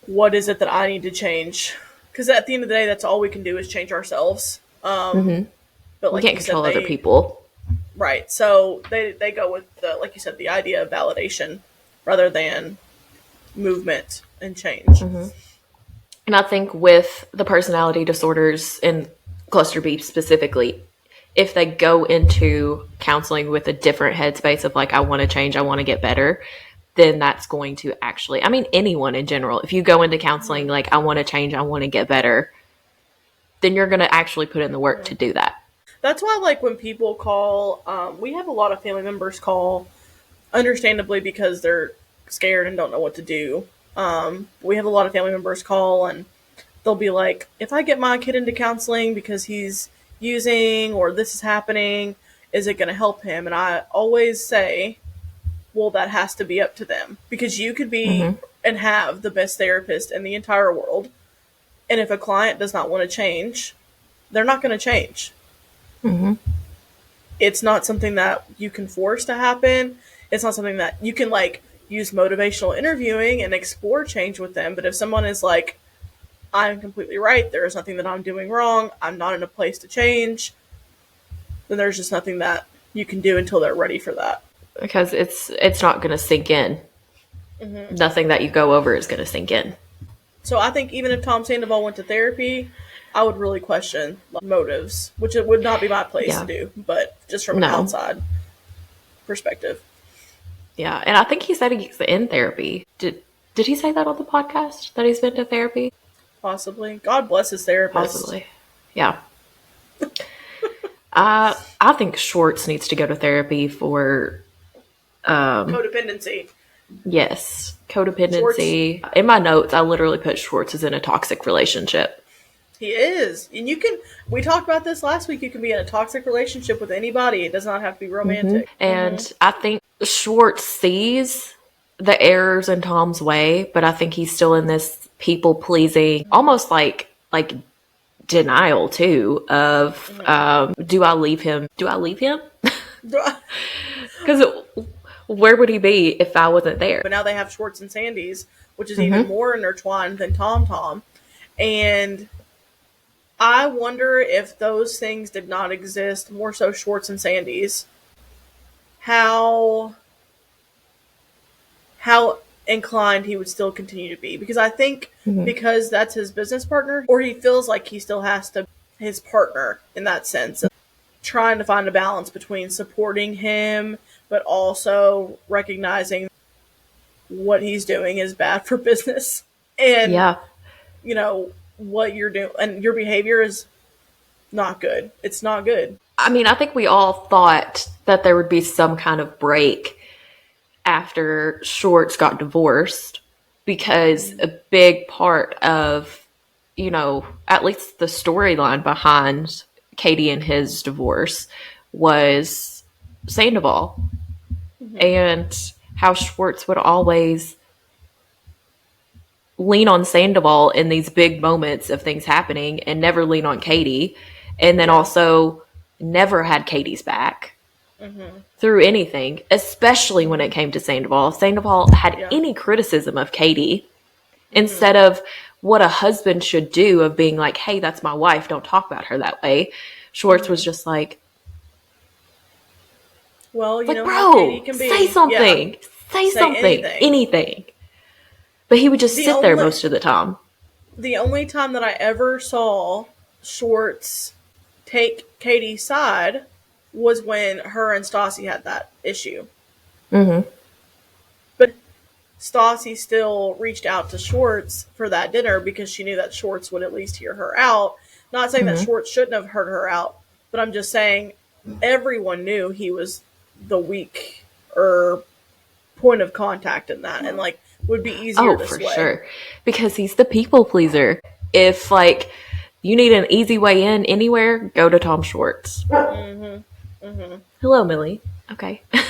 [SPEAKER 1] What is it that I need to change? Because at the end of the day, that's all we can do is change ourselves. But
[SPEAKER 2] We
[SPEAKER 1] like
[SPEAKER 2] can't
[SPEAKER 1] you said,
[SPEAKER 2] control other people.
[SPEAKER 1] right. So they go with the, like you said, the idea of validation rather than movement and change.
[SPEAKER 2] And I think with the personality disorders and cluster B specifically, if they go into counseling with a different headspace of like, I want to change, I want to get better, then that's going to actually, I mean, anyone in general, if you go into counseling like, I want to change, I want to get better, then you're going to actually put in the work to do that.
[SPEAKER 1] That's why, like, when people call, we have a lot of family members call, understandably, because they're scared and don't know what to do. We have a lot of family members call, and they'll be like, if I get my kid into counseling because he's using or this is happening, is it going to help him? And I always say, well, that has to be up to them, because you could be and have the best therapist in the entire world, and if a client does not want to change, they're not going to change. It's not something that you can force to happen. It's not something that you can like use motivational interviewing and explore change with them. But if someone is like, I'm completely right, there is nothing that I'm doing wrong, I'm not in a place to change, then there's just nothing that you can do until they're ready for that.
[SPEAKER 2] Because it's not going to sink in. Nothing that you go over is going to sink in.
[SPEAKER 1] So I think even if Tom Sandoval went to therapy, I would really question motives, which it would not be my place to do, but just from an outside perspective.
[SPEAKER 2] Yeah, and I think he said he's in therapy. Did he say that on the podcast, that he's been to therapy?
[SPEAKER 1] Possibly. God bless his therapist.
[SPEAKER 2] Possibly. Yeah. I think Schwartz needs to go to therapy for
[SPEAKER 1] codependency.
[SPEAKER 2] Yes, codependency. Schwartz, in my notes, I literally put Schwartz is in a toxic relationship.
[SPEAKER 1] He is. And we talked about this last week, you can be in a toxic relationship with anybody. It does not have to be romantic.
[SPEAKER 2] And I think Schwartz sees the errors in Tom's way, but I think he's still in this people-pleasing, almost like denial, too, of, do I leave him? Because where would he be if I wasn't there?
[SPEAKER 1] But now they have Schwartz and Sandy's, which is even more intertwined than Tom. And I wonder if those things did not exist, more so Schwartz and Sandy's, how inclined he would still continue to be. Because I think because that's his business partner, or he feels like he still has to his partner in that sense, of trying to find a balance between supporting him but also recognizing what he's doing is bad for business. And, you know, what you're doing and your behavior is not good. It's not good.
[SPEAKER 2] I mean, I think we all thought that there would be some kind of break after Schwartz got divorced, because a big part of, you know, at least the storyline behind Katie and his divorce was Sandoval. And how Schwartz would always lean on Sandoval in these big moments of things happening and never lean on Katie. And then also never had Katie's back through anything, especially when it came to Sandoval. Sandoval had any criticism of Katie, instead of what a husband should do of being like, hey, that's my wife, don't talk about her that way. Schwartz was just like,
[SPEAKER 1] well, you know,
[SPEAKER 2] bro,
[SPEAKER 1] Katie can be.
[SPEAKER 2] Say something. Yeah. Say something. Anything. But he would just sit there most of the time.
[SPEAKER 1] The only time that I ever saw Schwartz take Katie's side was when her and Stassi had that issue. But Stassi still reached out to Schwartz for that dinner because she knew that Schwartz would at least hear her out. Not saying that Schwartz shouldn't have heard her out, but I'm just saying everyone knew he was the weak or point of contact in that, and like would be easier this way. Oh, for sure.
[SPEAKER 2] Because he's the people pleaser. If like you need an easy way in anywhere, go to Tom Schwartz. Hello, Millie. Okay. Do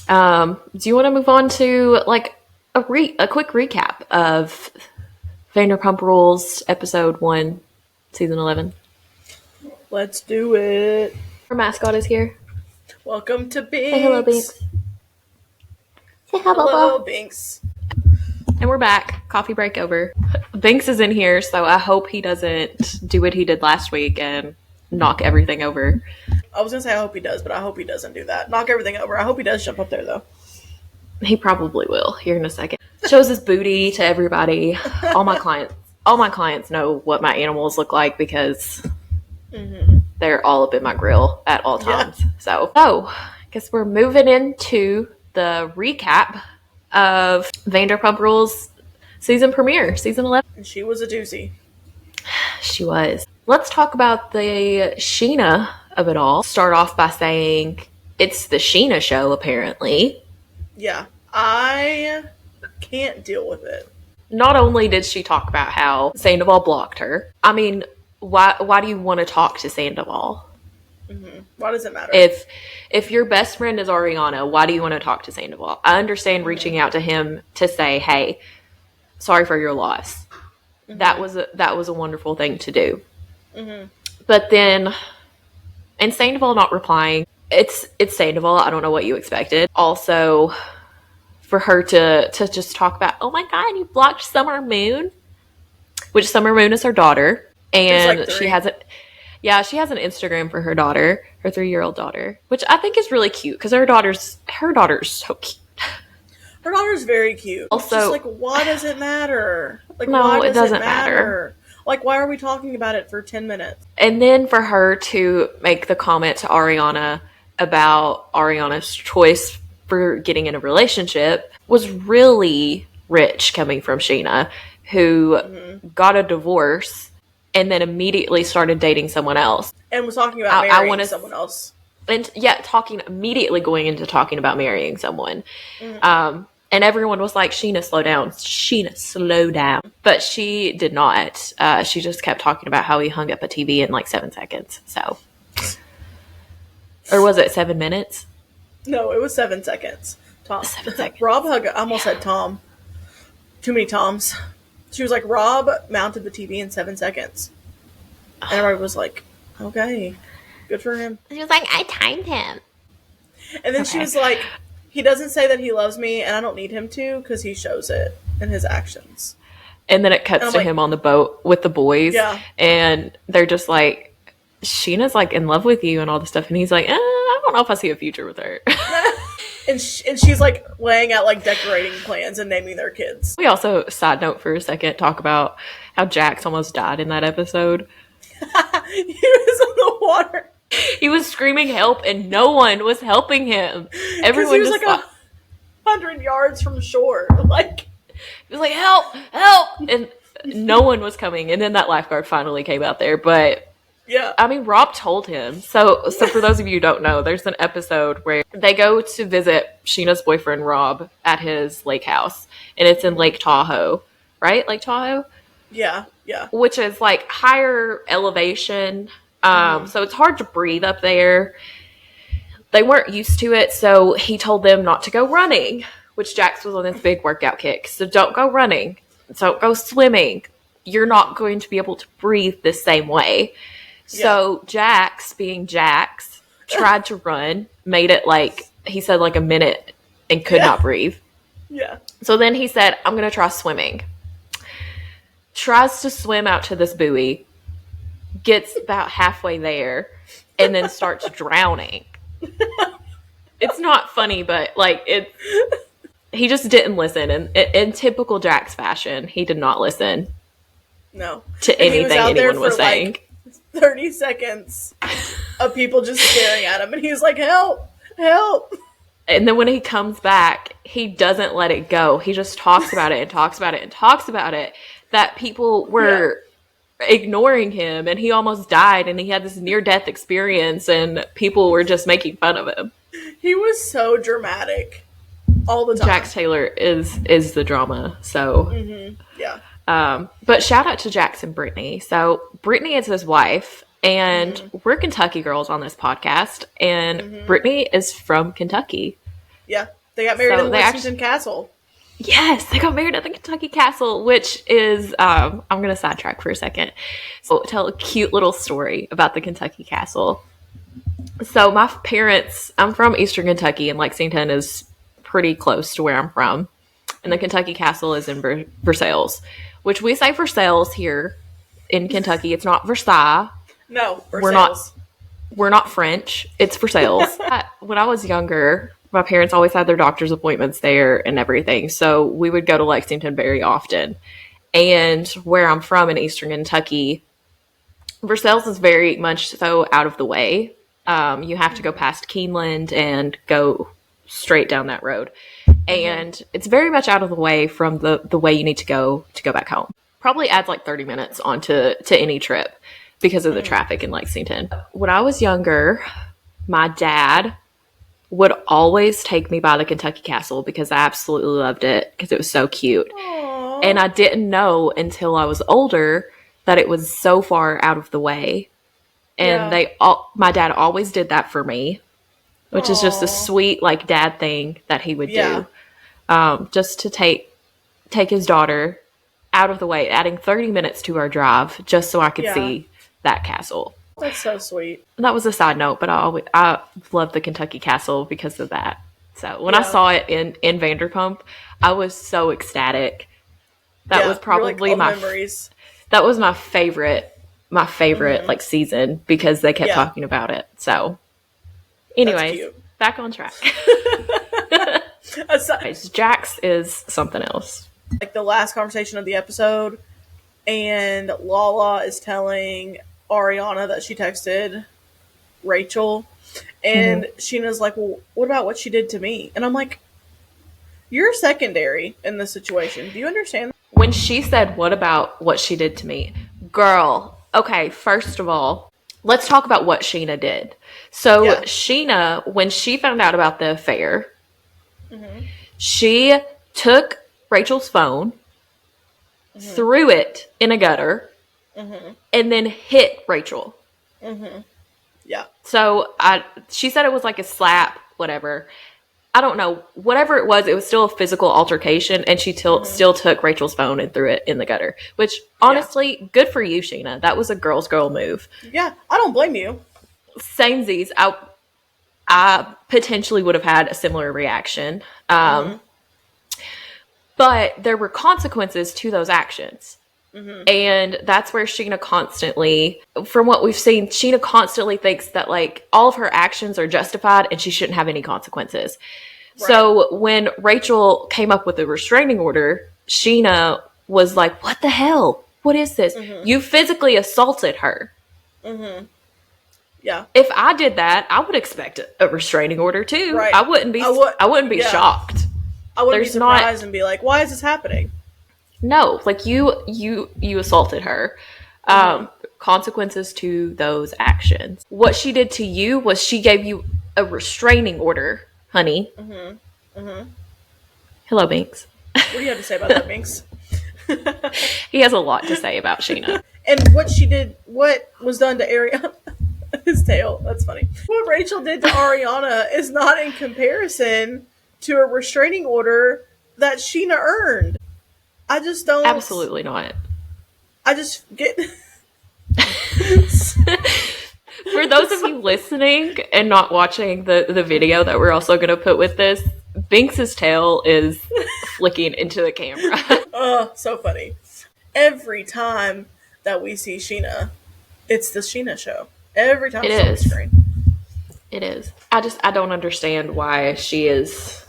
[SPEAKER 2] you want to move on to like a quick recap of Vanderpump Rules episode 1, season 11?
[SPEAKER 1] Let's do it.
[SPEAKER 2] Our mascot is here.
[SPEAKER 1] Welcome to Binks.
[SPEAKER 2] Say hello, Binks. Say hello,
[SPEAKER 1] Binks.
[SPEAKER 2] And we're back. Coffee break over. Binks is in here, so I hope he doesn't do what he did last week and knock everything over.
[SPEAKER 1] I was going to say I hope he does, but I hope he doesn't do that. Knock everything over. I hope he does jump up there, though.
[SPEAKER 2] He probably will here in a second. Shows his booty to everybody. All my clients know what my animals look like because they're all up in my grill at all times. Yeah. So, I guess we're moving into the recap of Vanderpump Rules season premiere, season 11.
[SPEAKER 1] And she was a doozy.
[SPEAKER 2] She was. Let's talk about the Sheena of it all. Start off by saying it's the Sheena show, apparently.
[SPEAKER 1] Yeah. I can't deal with it.
[SPEAKER 2] not only did she talk about how Sandoval blocked her, I mean, why do you want to talk to Sandoval?
[SPEAKER 1] Mm-hmm. Why does it matter?
[SPEAKER 2] If your best friend is Ariana, why do you want to talk to Sandoval? I understand reaching out to him to say, hey, sorry for your loss. Mm-hmm. That was a wonderful thing to do. Mm-hmm. But then, and Sandoval not replying, it's Sandoval. I don't know what you expected. Also, for her to just talk about, oh my God, you blocked Summer Moon, which Summer Moon is her daughter. And like she has an Instagram for her daughter, her 3-year-old daughter, which I think is really cute because her daughter's so cute.
[SPEAKER 1] Her daughter's very cute.
[SPEAKER 2] Also,
[SPEAKER 1] just like, why does it matter? Like,
[SPEAKER 2] no,
[SPEAKER 1] why does
[SPEAKER 2] it doesn't matter.
[SPEAKER 1] Like, why are we talking about it for 10 minutes?
[SPEAKER 2] And then for her to make the comment to Ariana about Ariana's choice for getting in a relationship was really rich coming from Sheena, who got a divorce and then immediately started dating someone else.
[SPEAKER 1] And was talking about marrying someone else.
[SPEAKER 2] And immediately going into talking about marrying someone. Mm-hmm. And everyone was like, Sheena, slow down. Sheena, slow down. But she did not. She just kept talking about how he hung up a TV in like 7 seconds. So. Or was it 7 minutes?
[SPEAKER 1] No, it was 7 seconds. Tom.
[SPEAKER 2] 7 seconds.
[SPEAKER 1] Rob I almost said Tom. Too many Toms. She was like, Rob mounted the TV in 7 seconds. And everybody was like, okay, good for him.
[SPEAKER 2] She was like, I timed him.
[SPEAKER 1] And then she was like, he doesn't say that he loves me, and I don't need him to because he shows it in his actions.
[SPEAKER 2] And then it cuts to him on the boat with the boys.
[SPEAKER 1] Yeah.
[SPEAKER 2] And they're just like, Sheena's like in love with you and all this stuff. And he's like, I don't know if I see a future with her.
[SPEAKER 1] And she's like laying out like decorating plans and naming their kids.
[SPEAKER 2] We also, side note for a second, talk about how Jax almost died in that episode.
[SPEAKER 1] He was in the water.
[SPEAKER 2] He was screaming help and no one was helping him. Everyone
[SPEAKER 1] he was
[SPEAKER 2] just
[SPEAKER 1] like 100 yards from shore. Like,
[SPEAKER 2] he was like, help, help. And no one was coming. And then that lifeguard finally came out there. But
[SPEAKER 1] yeah,
[SPEAKER 2] I mean, Rob told him. So for those of you who don't know, there's an episode where they go to visit Sheena's boyfriend, Rob, at his lake house. And it's in Lake Tahoe, right? Lake Tahoe?
[SPEAKER 1] Yeah, yeah.
[SPEAKER 2] Which is like higher elevation. So it's hard to breathe up there. They weren't used to it. So he told them not to go running, which Jax was on this big workout kick. So don't go running. Don't go swimming. You're not going to be able to breathe the same way. So Jax, being Jax, tried to run, made it like, he said like a minute and could not breathe.
[SPEAKER 1] Yeah.
[SPEAKER 2] So then he said, I'm going to try swimming. Tries to swim out to this buoy, gets about halfway there, and then starts drowning. It's not funny, but like he just didn't listen. And in typical Jax fashion, he did not listen.
[SPEAKER 1] No.
[SPEAKER 2] To anything anyone was saying.
[SPEAKER 1] Like 30 seconds of people just staring at him, and he's like, help, help.
[SPEAKER 2] And then when he comes back, he doesn't let it go. He just talks about it and talks about it and talks about it. That people were ignoring him, and he almost died, and he had this near-death experience, and people were just making fun of him.
[SPEAKER 1] He was so dramatic all the time.
[SPEAKER 2] Jax Taylor is the drama, so.
[SPEAKER 1] Mm-hmm. Yeah.
[SPEAKER 2] But shout out to Jax and Brittany. So Brittany is his wife, and we're Kentucky girls on this podcast, and Brittany is from Kentucky.
[SPEAKER 1] Yeah. They got married in Lexington Castle.
[SPEAKER 2] Yes, they got married at the Kentucky Castle, which is, I'm going to sidetrack for a second. So tell a cute little story about the Kentucky Castle. So my parents, I'm from Eastern Kentucky, and Lexington is pretty close to where I'm from. And the Kentucky Castle is in Versailles, which we say Versailles here in Kentucky. It's not Versailles.
[SPEAKER 1] No, Versailles.
[SPEAKER 2] We're not French. It's Versailles. When I was younger, my parents always had their doctor's appointments there and everything. So we would go to Lexington very often. And where I'm from in Eastern Kentucky, Versailles is very much so out of the way. You have to go past Keeneland and go straight down that road. And it's very much out of the way from the way you need to go back home. Probably adds like 30 minutes onto any trip because of the traffic in Lexington. When I was younger, my dad would always take me by the Kentucky Castle because I absolutely loved it because it was so cute.
[SPEAKER 1] Aww.
[SPEAKER 2] And I didn't know until I was older that it was so far out of the way. And my dad always did that for me, which is just a sweet, like, dad thing that he would do. Just to take his daughter out of the way, adding 30 minutes to our drive just so I could see that castle.
[SPEAKER 1] That's so sweet.
[SPEAKER 2] And that was a side note, but I love the Kentucky Castle because of that. So when I saw it in Vanderpump, I was so ecstatic. That was probably my memories. That was my favorite like season because they kept talking about it. So anyways, back on track. Jax is something else.
[SPEAKER 1] Like the last conversation of the episode, and Lala is telling Ariana that she texted Rachel, and Sheena's like, well, what about what she did to me? And I'm like, you're secondary in this situation. Do you understand?
[SPEAKER 2] When she said, what about what she did to me? Girl, okay, first of all, let's talk about what Sheena did. So Sheena, when she found out about the affair, she took Rachel's phone, threw it in a gutter, and then hit Rachel.
[SPEAKER 1] Yeah.
[SPEAKER 2] So she said it was like a slap, whatever. I don't know. Whatever it was still a physical altercation, and she still took Rachel's phone and threw it in the gutter. Which, honestly, good for you, Sheena. That was a girl's girl move.
[SPEAKER 1] Yeah, I don't blame you.
[SPEAKER 2] Samesies. I potentially would have had a similar reaction. But there were consequences to those actions. And that's where Sheena constantly, from what we've seen, Sheena constantly thinks that, like, all of her actions are justified and she shouldn't have any consequences. Right. So when Rachel came up with a restraining order, Sheena was like, what the hell? What is this? You physically assaulted her.
[SPEAKER 1] Yeah.
[SPEAKER 2] If I did that, I would expect a restraining order too. Right. I wouldn't be shocked.
[SPEAKER 1] I wouldn't be surprised and be like, why is this happening?
[SPEAKER 2] No, like you assaulted her. Consequences to those actions. What she did to you was she gave you a restraining order, honey. Hello, Binks.
[SPEAKER 1] What do you have to say about that, Binks?
[SPEAKER 2] He has a lot to say about Sheena.
[SPEAKER 1] And what she did, what was done to Ariana, his tail, that's funny. What Rachel did to Ariana is not in comparison to a restraining order that Sheena earned. I just don't.
[SPEAKER 2] Absolutely not.
[SPEAKER 1] I just get.
[SPEAKER 2] For those of you listening and not watching the video that we're also going to put with this, Binks's tail is flicking into the camera.
[SPEAKER 1] Oh, so funny. Every time that we see Sheena, it's the Sheena show. Every time it's on the screen.
[SPEAKER 2] It is. I don't understand why she is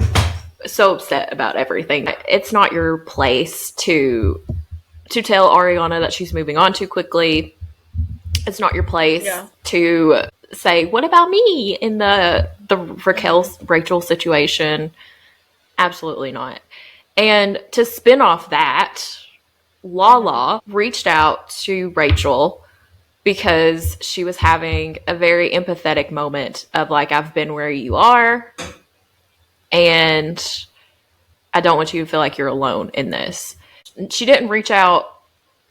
[SPEAKER 2] so upset about everything. It's not your place to tell Ariana that she's moving on too quickly. It's not your place to say, what about me in the Rachel situation? Absolutely not. And to spin off that, Lala reached out to Rachel because she was having a very empathetic moment of like, I've been where you are, and I don't want you to feel like you're alone in this. She didn't reach out.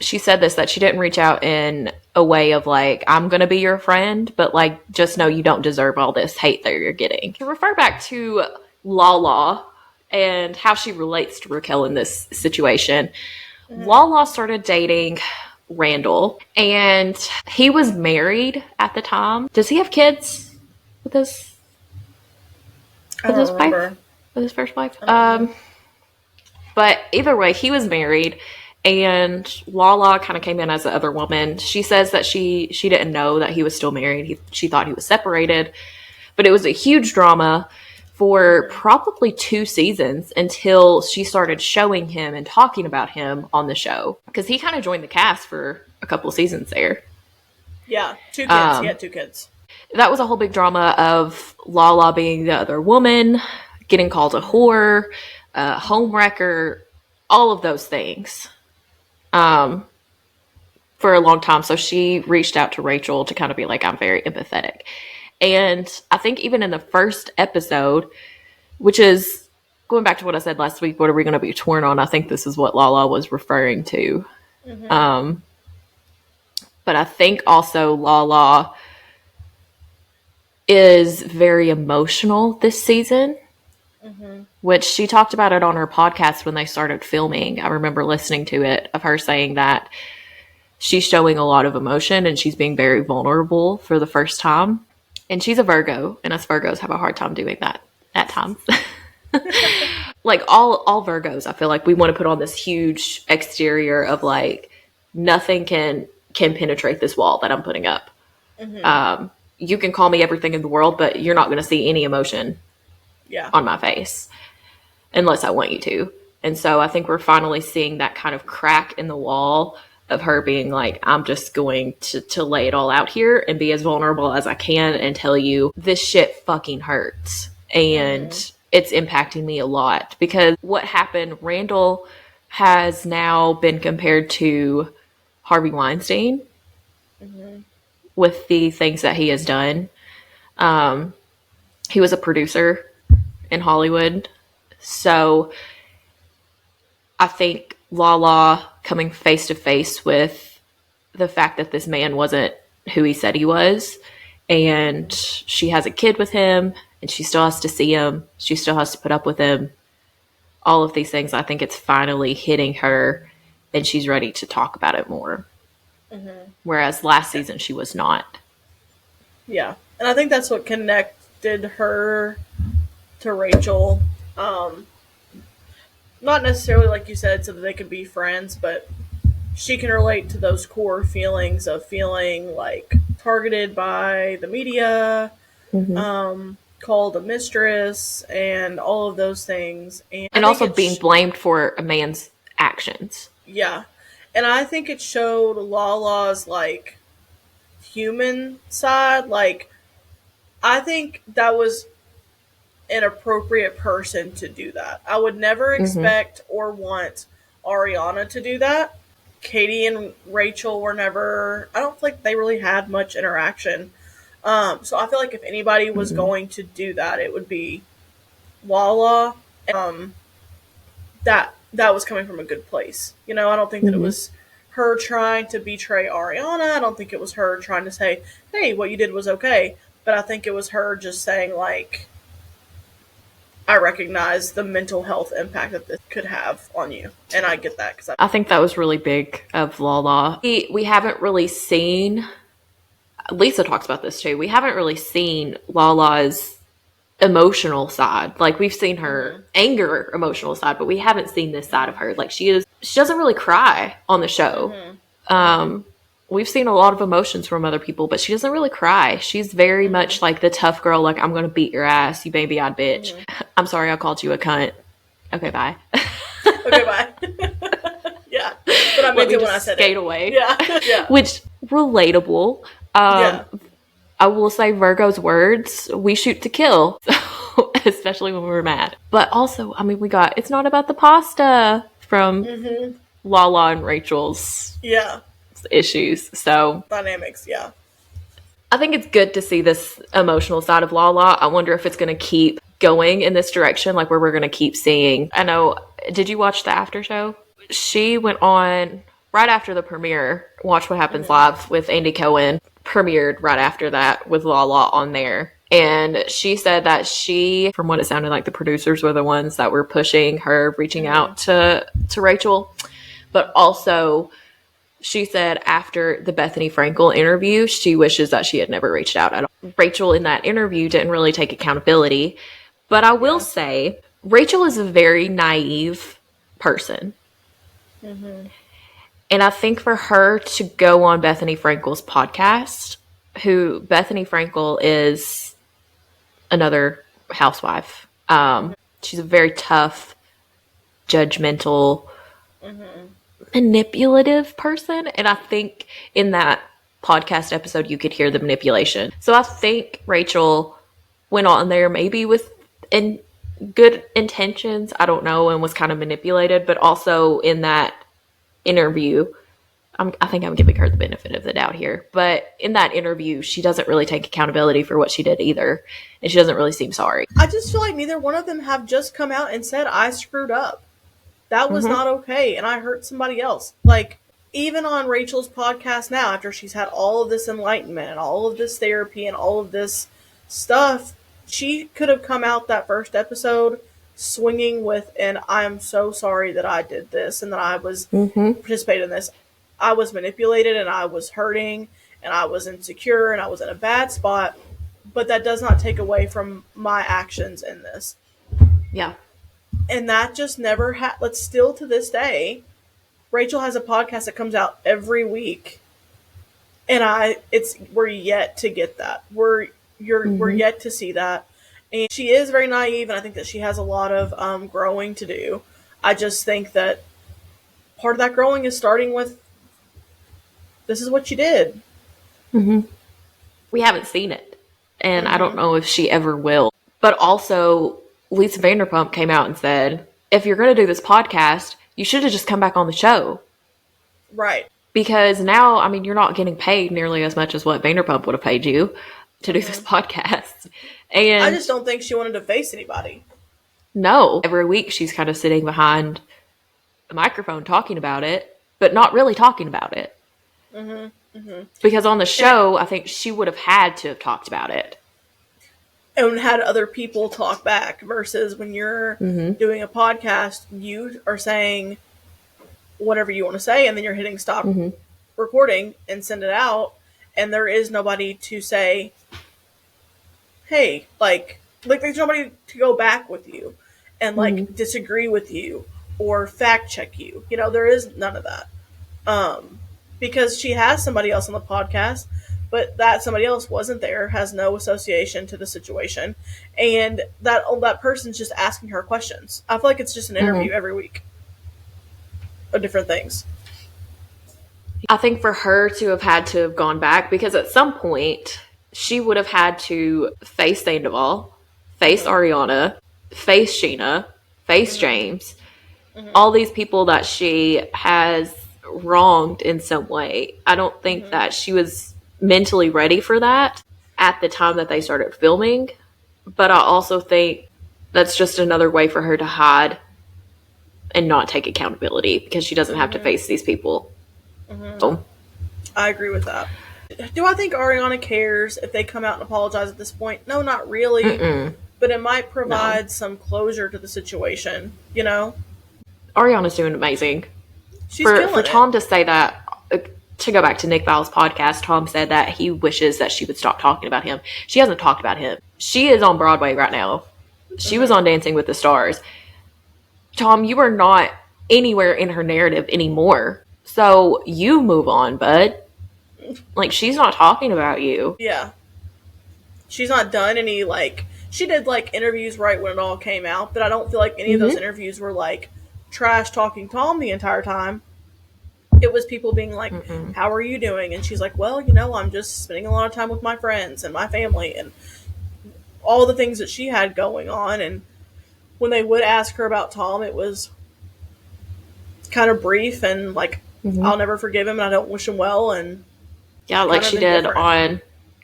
[SPEAKER 2] She said that she didn't reach out in a way of like, I'm going to be your friend, but like, just know you don't deserve all this hate that you're getting. To refer back to Lala and how she relates to Raquel in this situation, Lala started dating Randall, and he was married at the time. Does he have kids with his wife? With his first wife? But either way, he was married, and Lala kind of came in as the other woman. She says that she didn't know that he was still married. She thought he was separated, but it was a huge drama for probably 2 seasons until she started showing him and talking about him on the show. Because he kind of joined the cast for a couple of seasons there.
[SPEAKER 1] Yeah, 2 kids. He had 2 kids.
[SPEAKER 2] That was a whole big drama of Lala being the other woman, getting called a whore, homewrecker, all of those things for a long time. So she reached out to Rachel to kind of be like, I'm very empathetic. And I think even in the first episode, which is going back to what I said last week, what are we going to be torn on? I think this is what Lala was referring to. But I think also Lala is very emotional this season, which she talked about it on her podcast when they started filming. I remember listening to it, of her saying that she's showing a lot of emotion and she's being very vulnerable for the first time. And she's a Virgo, and us Virgos have a hard time doing that at times. Like all Virgos, I feel like we want to put on this huge exterior of like nothing can penetrate this wall that I'm putting up. You can call me everything in the world, but you're not going to see any emotion on my face unless I want you to. And so I think we're finally seeing that kind of crack in the wall of her being like, I'm just going to lay it all out here and be as vulnerable as I can and tell you this shit fucking hurts. And it's impacting me a lot, because what happened, Randall has now been compared to Harvey Weinstein with the things that he has done. He was a producer in Hollywood. So I think Lala coming face to face with the fact that this man wasn't who he said he was, and she has a kid with him, and she still has to see him, she still has to put up with him, all of these things, I think it's finally hitting her and she's ready to talk about it more. Whereas last season she was not.
[SPEAKER 1] Yeah. And I think that's what connected her to Rachel. Not necessarily, like you said, so that they could be friends, but she can relate to those core feelings of feeling like targeted by the media, called a mistress, and all of those things. And
[SPEAKER 2] also being blamed for a man's actions.
[SPEAKER 1] Yeah. And I think it showed Lala's, like, human side. Like, I think that was an appropriate person to do that. I would never expect or want Ariana to do that. Katie and Rachel were never, I don't think they really had much interaction. So I feel like if anybody was going to do that, it would be Lala. That was coming from a good place. You know, I don't think that it was her trying to betray Ariana. I don't think it was her trying to say, hey, what you did was okay. But I think it was her just saying, like, I recognize the mental health impact that this could have on you. And I get that.
[SPEAKER 2] I think that was really big of Lala. We haven't really seen, Lisa talks about this too, we haven't really seen Lala's emotional side. Like, we've seen her anger emotional side, but we haven't seen this side of her. Like, she doesn't really cry on the show. We've seen a lot of emotions from other people, but she doesn't really cry. She's very much like the tough girl, like, I'm going to beat your ass, you baby-eyed bitch. I'm sorry I called you a cunt. Okay, bye.
[SPEAKER 1] Okay, bye. Yeah. But I meant it when I said
[SPEAKER 2] skate away.
[SPEAKER 1] Yeah.
[SPEAKER 2] Which, relatable. I will say Virgo's words, we shoot to kill. Especially when we're mad. But also, I mean, we got, it's not about the pasta from Lala and Rachel's issues. So
[SPEAKER 1] dynamics,
[SPEAKER 2] I think it's good to see this emotional side of Lala. I wonder if it's going to keep going in this direction, like where we're going to keep seeing. I know, did you watch the after show? She went on right after the premiere, Watch What Happens Live with Andy Cohen, premiered right after that with Lala on there. And she said that she, from what it sounded like, the producers were the ones that were pushing her reaching out to Rachel. But also, she said after the Bethany Frankel interview, she wishes that she had never reached out at all. Rachel in that interview didn't really take accountability. But I will say, Rachel is a very naive person. And I think for her to go on Bethany Frankel's podcast, who Bethany Frankel is another housewife. She's a very tough, judgmental, manipulative person. And I think in that podcast episode, you could hear the manipulation. So I think Rachel went on there maybe with good intentions, I don't know, and was kind of manipulated. But also in that interview, I think I'm giving her the benefit of the doubt here. But in that interview, she doesn't really take accountability for what she did either. And she doesn't really seem sorry.
[SPEAKER 1] I just feel like neither one of them have just come out and said, I screwed up. That was not okay, and I hurt somebody else. Like, even on Rachel's podcast now, after she's had all of this enlightenment and all of this therapy and all of this stuff, she could have come out that first episode swinging with, and I'm so sorry that I did this and that I was participating in this. I was manipulated and I was hurting and I was insecure and I was in a bad spot, but that does not take away from my actions in this.
[SPEAKER 2] Yeah.
[SPEAKER 1] And that just never let's still to this day, Rachel has a podcast that comes out every week. And we're yet to get that. We're yet to see that. And she is very naive, and I think that she has a lot of growing to do. I just think that part of that growing is starting with, this is what you did.
[SPEAKER 2] We haven't seen it. And I don't know if she ever will. But also, Lisa Vanderpump came out and said, if you're going to do this podcast, you should have just come back on the show.
[SPEAKER 1] Right.
[SPEAKER 2] Because now, I mean, you're not getting paid nearly as much as what Vanderpump would have paid you to do this podcast. And
[SPEAKER 1] I just don't think she wanted to face anybody.
[SPEAKER 2] No. Every week she's kind of sitting behind the microphone talking about it, but not really talking about it. Because on the show, I think she would have had to have talked about it.
[SPEAKER 1] And had other people talk back, versus when you're doing a podcast, you are saying whatever you want to say, and then you're hitting stop recording and send it out, and there is nobody to say, hey, like there's nobody to go back with you and like disagree with you or fact check you. You know, there is none of that. Because she has somebody else on the podcast, but that somebody else wasn't there, has no association to the situation, and that person's just asking her questions. I feel like it's just an interview every week of different things.
[SPEAKER 2] I think for her to have had to have gone back, because at some point she would have had to face Sandoval, face Ariana, face Sheena, face James, all these people that she has wronged in some way. I don't think that she was mentally ready for that at the time that they started filming, but I also think that's just another way for her to hide and not take accountability, because she doesn't have to face these people. So.
[SPEAKER 1] I agree with that. Do I think Ariana cares if they come out and apologize at this point? No, not really. But it might provide some closure to the situation, you know?
[SPEAKER 2] Ariana's doing amazing.
[SPEAKER 1] She's
[SPEAKER 2] for Tom to say that, to go back to Nick Viall's podcast, Tom said that he wishes that she would stop talking about him. She hasn't talked about him. She is on Broadway right now. She was on Dancing with the Stars. Tom, you are not anywhere in her narrative anymore. So you move on, bud. Like, she's not talking about you.
[SPEAKER 1] Yeah. She's not done any, like, she did, like, interviews right when it all came out, but I don't feel like any of those interviews were, like, trash talking Tom the entire time. It was people being like, how are you doing? And she's like, well, you know, I'm just spending a lot of time with my friends and my family and all the things that she had going on. And when they would ask her about Tom, it was kind of brief and like, I'll never forgive him and I don't wish him well. And
[SPEAKER 2] yeah, like she did on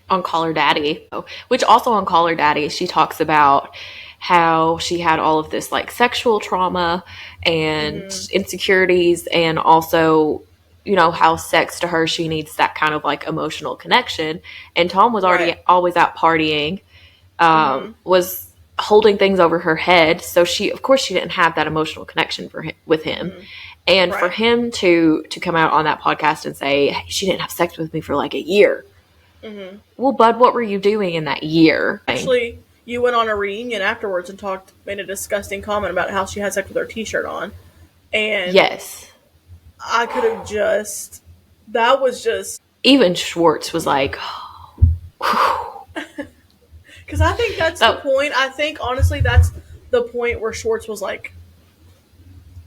[SPEAKER 2] Call Her Daddy, which also on Call Her Daddy, she talks about how she had all of this like sexual trauma and insecurities, and also, you know, how sex to her, she needs that kind of like emotional connection. And Tom was already always out partying, was holding things over her head. So she didn't have that emotional connection with him. And for him to come out on that podcast and say, hey, she didn't have sex with me for like a year. Well, bud, what were you doing in that year?
[SPEAKER 1] Actually, you went on a reunion afterwards and made a disgusting comment about how she had sex with her t-shirt on. And
[SPEAKER 2] yes,
[SPEAKER 1] I could have that was just...
[SPEAKER 2] Even Schwartz was like...
[SPEAKER 1] Because I think that's the point. I think, honestly, that's the point where Schwartz was like,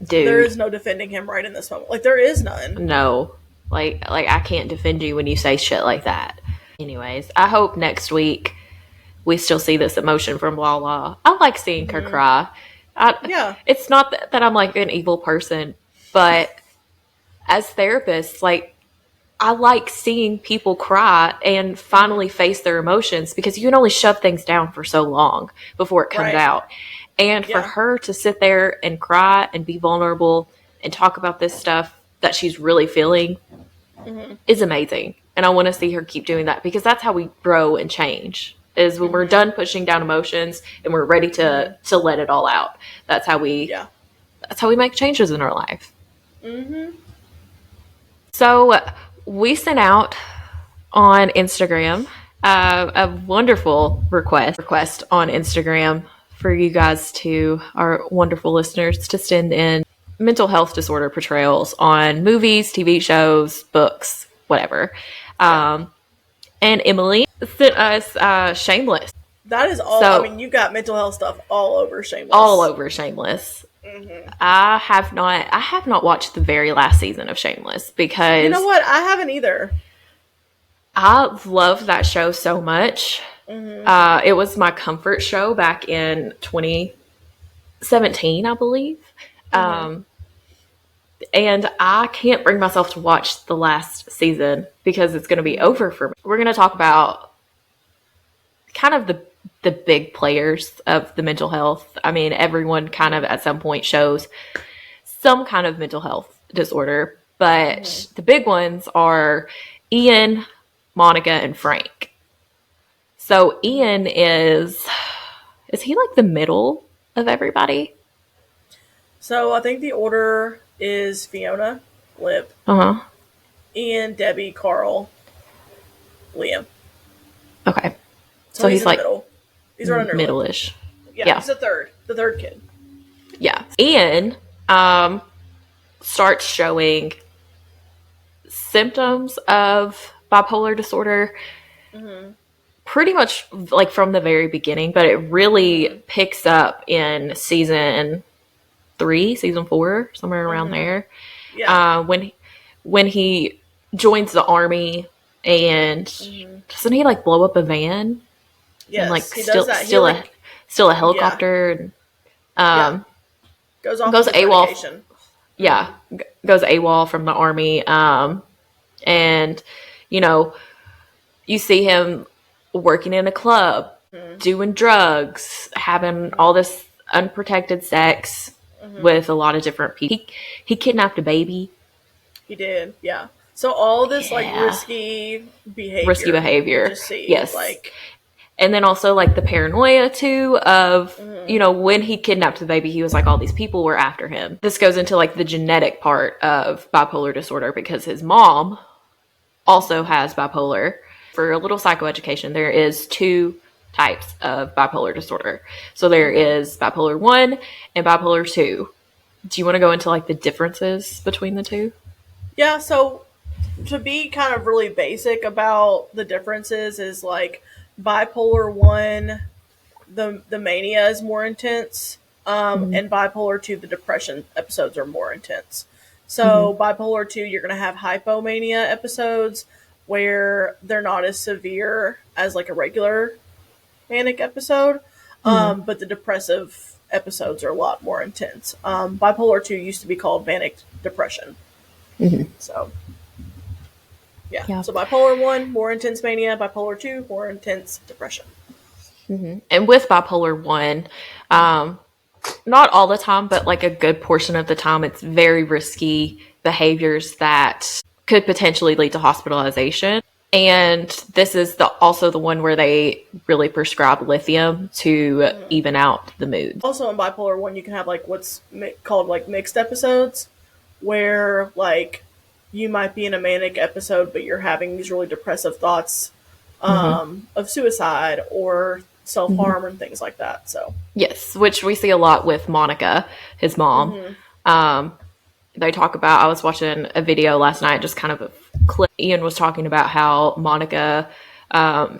[SPEAKER 1] dude, there is no defending him right in this moment. Like, there is none.
[SPEAKER 2] No. Like I can't defend you when you say shit like that. Anyways, I hope next week we still see this emotion from Lala. I like seeing her cry. It's not that I'm like an evil person, but as therapists, like, I like seeing people cry and finally face their emotions, because you can only shove things down for so long before it comes out. And for her to sit there and cry and be vulnerable and talk about this stuff that she's really feeling is amazing. And I want to see her keep doing that, because that's how we grow and change, is when we're done pushing down emotions and we're ready to let it all out. That's how we make changes in our life. So we sent out on Instagram a wonderful request on Instagram for you guys, to our wonderful listeners, to send in mental health disorder portrayals on movies, TV shows, books, whatever. And Emily sent us Shameless.
[SPEAKER 1] That is all. So, I mean, you got mental health stuff all over Shameless.
[SPEAKER 2] All over Shameless. I have not watched the very last season of Shameless, because,
[SPEAKER 1] you know what? I haven't either.
[SPEAKER 2] I love that show so much. It was my comfort show back in 2017, I believe. And I can't bring myself to watch the last season, because it's going to be over for me. We're going to talk about kind of the big players of the mental health. I mean, everyone kind of at some point shows some kind of mental health disorder, but the big ones are Ian, Monica, and Frank. So Ian is he like the middle of everybody?
[SPEAKER 1] So I think the order is Fiona, Lip, Ian, Debbie, Carl, Liam.
[SPEAKER 2] Okay.
[SPEAKER 1] So he's like middle. He's right under
[SPEAKER 2] middle-ish.
[SPEAKER 1] Yeah, he's the third kid.
[SPEAKER 2] Yeah. Ian starts showing symptoms of bipolar disorder pretty much like from the very beginning, but it really picks up in season 3, season 4, somewhere around there. Yeah. When he joins the army, and doesn't he like blow up a van?
[SPEAKER 1] Yes,
[SPEAKER 2] and like
[SPEAKER 1] he does that.
[SPEAKER 2] Still a helicopter, and goes AWOL. Yeah, goes AWOL from the army. And you know, you see him working in a club, doing drugs, having all this unprotected sex with a lot of different people. He kidnapped a baby. He
[SPEAKER 1] did, yeah. So all this like risky behavior. Just see,
[SPEAKER 2] yes. And then also like the paranoia too of, you know, when he kidnapped the baby, he was like, all these people were after him. This goes into like the genetic part of bipolar disorder, because his mom also has bipolar. For a little psychoeducation, there is 2 types of bipolar disorder. So there is bipolar 1 and bipolar 2. Do you want to go into like the differences between the 2?
[SPEAKER 1] Yeah, so to be kind of really basic about the differences is like bipolar 1, the mania is more intense, and bipolar 2, the depression episodes are more intense. So bipolar 2, you're going to have hypomania episodes where they're not as severe as like a regular manic episode, but the depressive episodes are a lot more intense. Bipolar 2 used to be called manic depression. So so bipolar 1, more intense mania. Bipolar 2, more intense depression.
[SPEAKER 2] And with bipolar 1, not all the time, but like a good portion of the time, it's very risky behaviors that could potentially lead to hospitalization. And this is also the one where they really prescribe lithium to even out the mood.
[SPEAKER 1] Also in bipolar 1, you can have like what's called like mixed episodes, where like you might be in a manic episode, but you're having these really depressive thoughts of suicide or self-harm and things like that. So
[SPEAKER 2] yes, which we see a lot with Monica, his mom. They talk about, I was watching a video last night, just kind of a clip. Ian was talking about how Monica,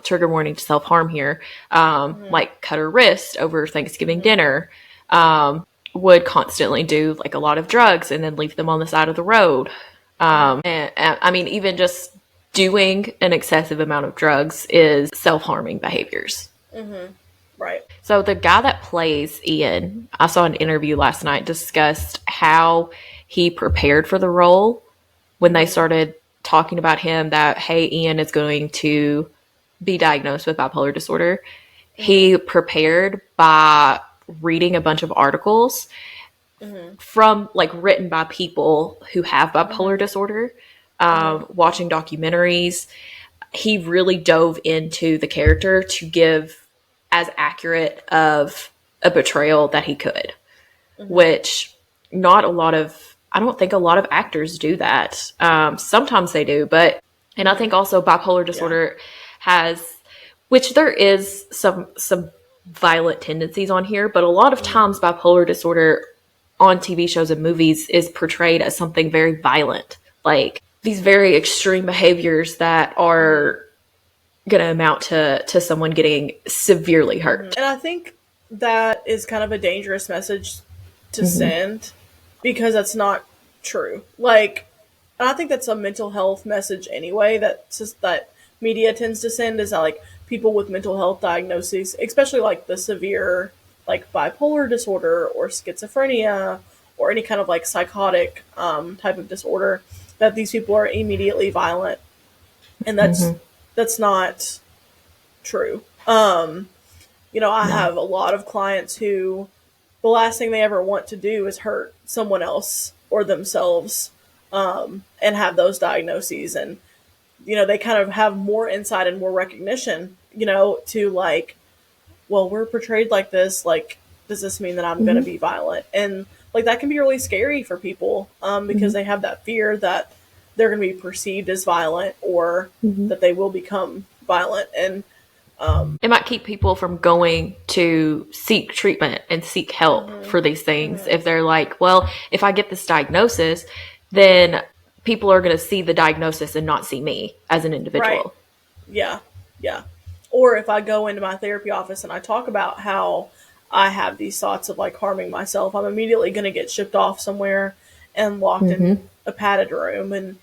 [SPEAKER 2] trigger warning to self-harm here, like cut her wrist over Thanksgiving dinner, would constantly do like a lot of drugs and then leave them on the side of the road. And I mean, even just doing an excessive amount of drugs is self-harming behaviors.
[SPEAKER 1] Right.
[SPEAKER 2] So the guy that plays Ian, I saw an interview last night, discussed how he prepared for the role when they started talking about him that, hey, Ian is going to be diagnosed with bipolar disorder, he prepared by reading a bunch of articles from like written by people who have bipolar disorder, watching documentaries. He really dove into the character to give as accurate of a portrayal that he could, which I don't think a lot of actors do that. Sometimes they do, and I think also bipolar disorder has, which there is some violent tendencies on here, but a lot of times bipolar disorder on TV shows and movies is portrayed as something very violent, like these very extreme behaviors that are going to amount to someone getting severely hurt.
[SPEAKER 1] And I think that is kind of a dangerous message to send, because that's not true. Like, and I think that's a mental health message anyway, that media tends to send, is that like people with mental health diagnoses, especially like the severe like bipolar disorder or schizophrenia or any kind of like psychotic type of disorder, that these people are immediately violent, and that's not true. I have a lot of clients who the last thing they ever want to do is hurt someone else or themselves, and have those diagnoses. And, they kind of have more insight and more recognition, to like, well, we're portrayed like this. Like, does this mean that I'm going to be violent? And like, that can be really scary for people, because they have that fear that they're going to be perceived as violent, or that they will become violent. And
[SPEAKER 2] it might keep people from going to seek treatment and seek help for these things. If they're like, well, if I get this diagnosis, then people are going to see the diagnosis and not see me as an individual.
[SPEAKER 1] Right. Yeah. Yeah. Or if I go into my therapy office and I talk about how I have these thoughts of like harming myself, I'm immediately going to get shipped off somewhere and locked in a padded room. And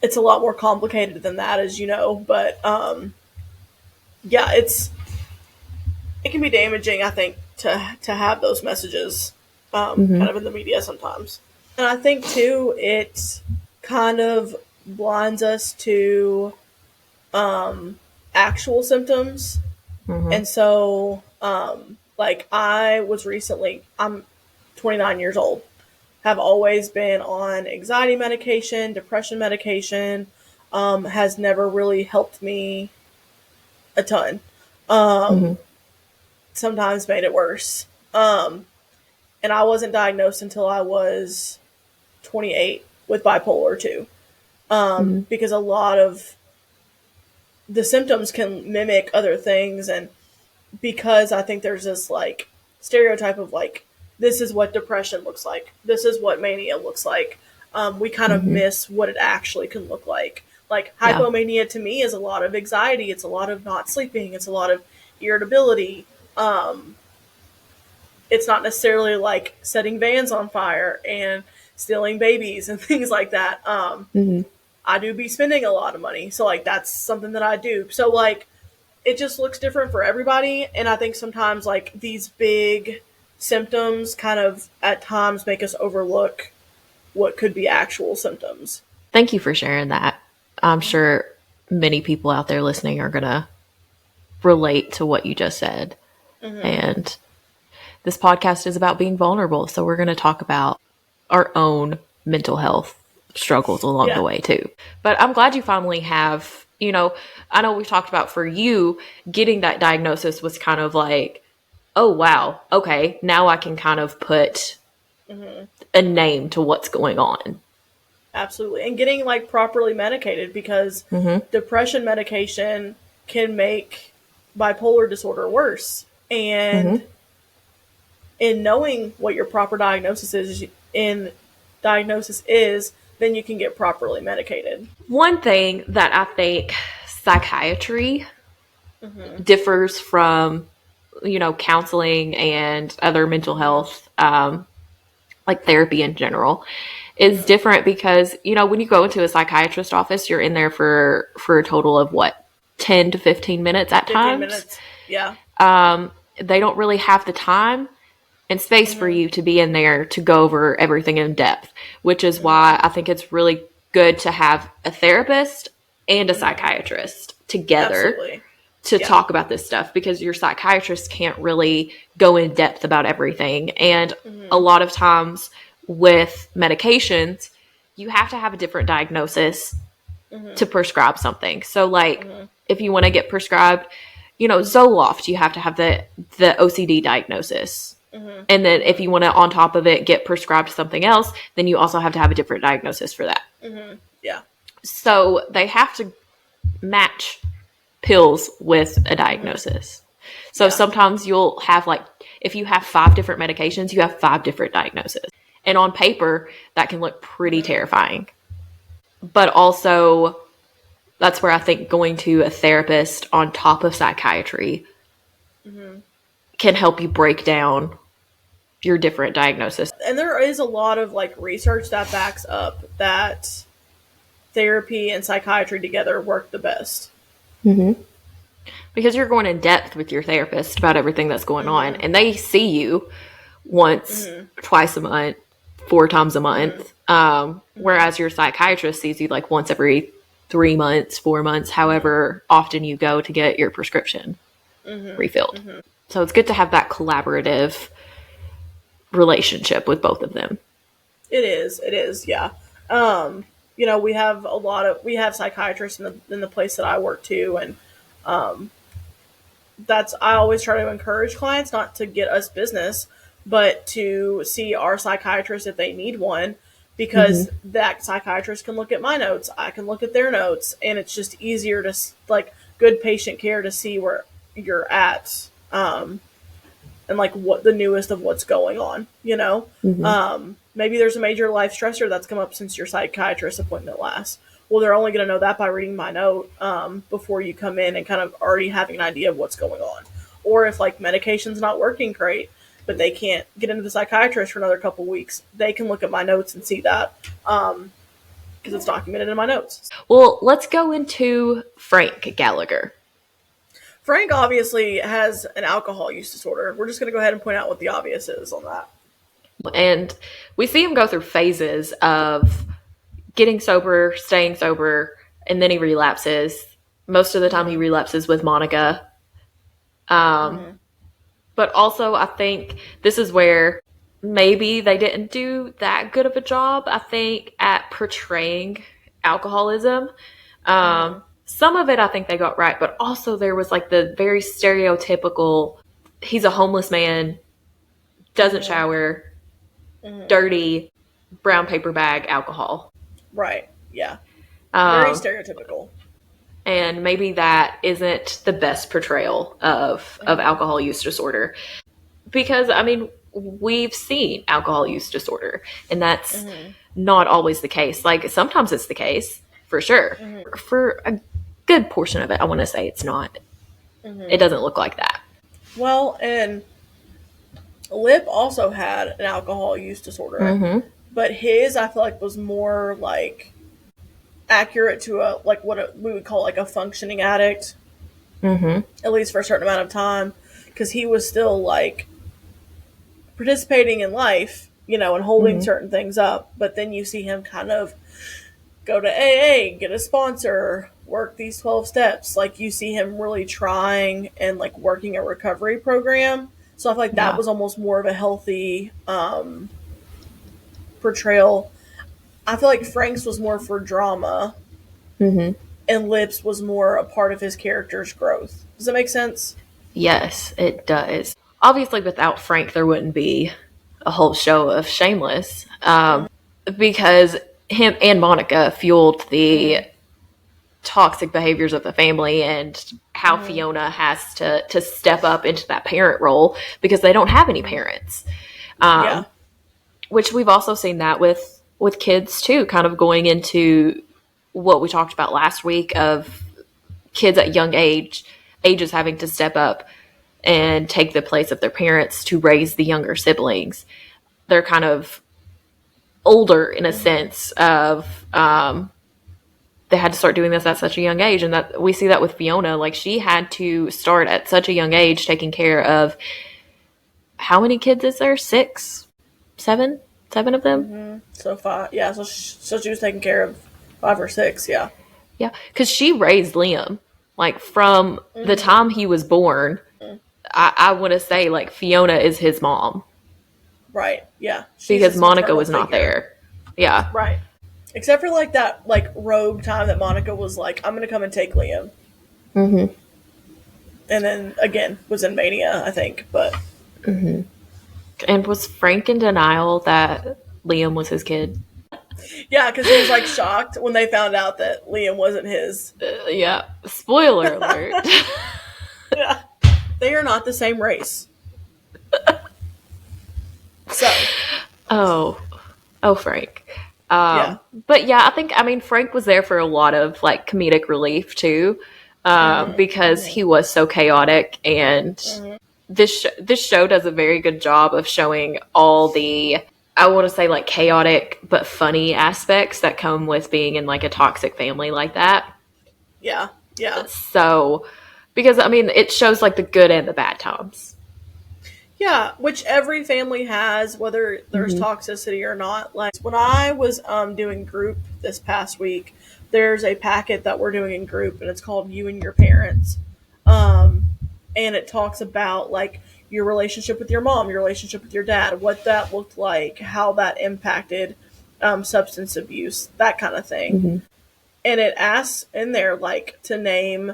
[SPEAKER 1] it's a lot more complicated than that, as you know. But, yeah, it can be damaging, I think, to have those messages kind of in the media sometimes. And I think, too, it kind of blinds us to actual symptoms. And so, like, I'm 29 years old, have always been on anxiety medication, depression medication, has never really helped me a ton. Sometimes made it worse. And I wasn't diagnosed until I was 28 with bipolar 2. Because a lot of the symptoms can mimic other things. And because I think there's this like stereotype of like, this is what depression looks like, this is what mania looks like, we kind of miss what it actually can look like. Like, hypomania to me is a lot of anxiety. It's a lot of not sleeping. It's a lot of irritability. It's not necessarily like setting vans on fire and stealing babies and things like that. I do be spending a lot of money. So, like, that's something that I do. So, like, it just looks different for everybody. And I think sometimes, like, these big symptoms kind of at times make us overlook what could be actual symptoms.
[SPEAKER 2] Thank you for sharing that. I'm sure many people out there listening are going to relate to what you just said. And this podcast is about being vulnerable. So we're going to talk about our own mental health struggles along the way too. But I'm glad you finally have, I know we've talked about for you, getting that diagnosis was kind of like, oh, wow, okay, now I can kind of put a name to what's going on.
[SPEAKER 1] Absolutely. And getting like properly medicated, because depression medication can make bipolar disorder worse. And in knowing what your proper diagnosis is, then you can get properly medicated.
[SPEAKER 2] One thing that I think psychiatry differs from, counseling and other mental health, like therapy in general, is different because, when you go into a psychiatrist office, you're in there for a total of 10 to 15 minutes at
[SPEAKER 1] 15
[SPEAKER 2] times.
[SPEAKER 1] minutes. Yeah.
[SPEAKER 2] They don't really have the time and space for you to be in there to go over everything in depth, which is why I think it's really good to have a therapist and a psychiatrist together to talk about this stuff, because your psychiatrist can't really go in depth about everything. And a lot of times with medications, you have to have a different diagnosis to prescribe something. So like if you want to get prescribed, you know, Zoloft, you have to have the OCD diagnosis. And then if you want to, on top of it, get prescribed something else, then you also have to have a different diagnosis for that.
[SPEAKER 1] Yeah.
[SPEAKER 2] So they have to match pills with a diagnosis. So sometimes you'll have, like, if you have 5 different medications, you have 5 different diagnoses. And on paper, that can look pretty terrifying. But also, that's where I think going to a therapist on top of psychiatry can help you break down your different diagnoses.
[SPEAKER 1] And there is a lot of like research that backs up that therapy and psychiatry together work the best.
[SPEAKER 2] Because you're going in depth with your therapist about everything that's going on, and they see you once, twice a month, 4 times a month. Whereas your psychiatrist sees you like once every 3 months, 4 months, however often you go to get your prescription refilled. So it's good to have that collaborative relationship with both of them.
[SPEAKER 1] It is, yeah. You know, we have psychiatrists in the place that I work too, and I always try to encourage clients not to get us business, but to see our psychiatrist if they need one, because that psychiatrist can look at my notes, I can look at their notes, and it's just easier to, like, good patient care to see where you're at, and like what the newest of what's going on, you know? Maybe there's a major life stressor that's come up since your psychiatrist appointment last. Well, they're only going to know that by reading my note before you come in and kind of already having an idea of what's going on. Or if like medication's not working great, but they can't get into the psychiatrist for another couple weeks, they can look at my notes and see that because it's documented in my notes.
[SPEAKER 2] Well, let's go into Frank Gallagher.
[SPEAKER 1] Frank obviously has an alcohol use disorder. We're just going to go ahead and point out what the obvious is on that.
[SPEAKER 2] And we see him go through phases of getting sober, staying sober, and then he relapses. Most of the time he relapses with Monica. But also I think this is where maybe they didn't do that good of a job, I think, at portraying alcoholism. Some of it I think they got right, but also there was like the very stereotypical, he's a homeless man, doesn't shower, dirty, brown paper bag alcohol.
[SPEAKER 1] Right, yeah. Very stereotypical.
[SPEAKER 2] And maybe that isn't the best portrayal of alcohol use disorder. Because, I mean, we've seen alcohol use disorder, and that's not always the case. Like, sometimes it's the case, for sure. For a good portion of it, I want to say it's not. It doesn't look like that.
[SPEAKER 1] Well, and Lip also had an alcohol use disorder, but his, I feel like, was more like accurate to a like what we would call like a functioning addict, at least for a certain amount of time, because he was still like participating in life, you know, and holding certain things up. But then you see him kind of go to AA, get a sponsor, work these 12 steps. Like, you see him really trying and like working a recovery program. So I feel like that was almost more of a healthy portrayal. I feel like Frank's was more for drama, and Lip's was more a part of his character's growth. Does that make sense?
[SPEAKER 2] Yes, it does. Obviously, without Frank, there wouldn't be a whole show of Shameless, because him and Monica fueled the toxic behaviors of the family, and how Fiona has to step up into that parent role because they don't have any parents. Which we've also seen that with kids too, kind of going into what we talked about last week of kids at young ages having to step up and take the place of their parents to raise the younger siblings. They're kind of older in a sense of they had to start doing this at such a young age, and that we see that with Fiona. Like, she had to start at such a young age taking care of, how many kids is there? 6, 7 of them.
[SPEAKER 1] So 5, yeah. So she was taking care of 5 or 6, yeah.
[SPEAKER 2] Yeah, because she raised Liam. Like, from the time he was born, I want to say, like, Fiona is his mom.
[SPEAKER 1] Right, yeah. She's
[SPEAKER 2] Because
[SPEAKER 1] his
[SPEAKER 2] Monica
[SPEAKER 1] maternal
[SPEAKER 2] was not
[SPEAKER 1] figure.
[SPEAKER 2] there. Yeah.
[SPEAKER 1] Right. Except for, like, that, like, rogue time that Monica was like, I'm going to come and take Liam.
[SPEAKER 2] Mm-hmm.
[SPEAKER 1] And then, again, was in Mania, I think, but...
[SPEAKER 2] Mm-hmm. And was Frank in denial that Liam was his kid?
[SPEAKER 1] Yeah, because he was, like, shocked when they found out that Liam wasn't his.
[SPEAKER 2] Yeah. Spoiler alert.
[SPEAKER 1] Yeah. They are not the same race. So.
[SPEAKER 2] Oh, Frank.
[SPEAKER 1] Yeah.
[SPEAKER 2] But yeah, I mean, Frank was there for a lot of like comedic relief too, because he was so chaotic, and this show does a very good job of showing all the, I want to say, like, chaotic but funny aspects that come with being in like a toxic family like that.
[SPEAKER 1] Yeah. Yeah.
[SPEAKER 2] So, because I mean, it shows like the good and the bad times.
[SPEAKER 1] Yeah, which every family has, whether there's toxicity or not. Like, when I was doing group this past week, there's a packet that we're doing in group, and it's called You and Your Parents. And it talks about, like, your relationship with your mom, your relationship with your dad, what that looked like, how that impacted substance abuse, that kind of thing. And it asks in there, like, to name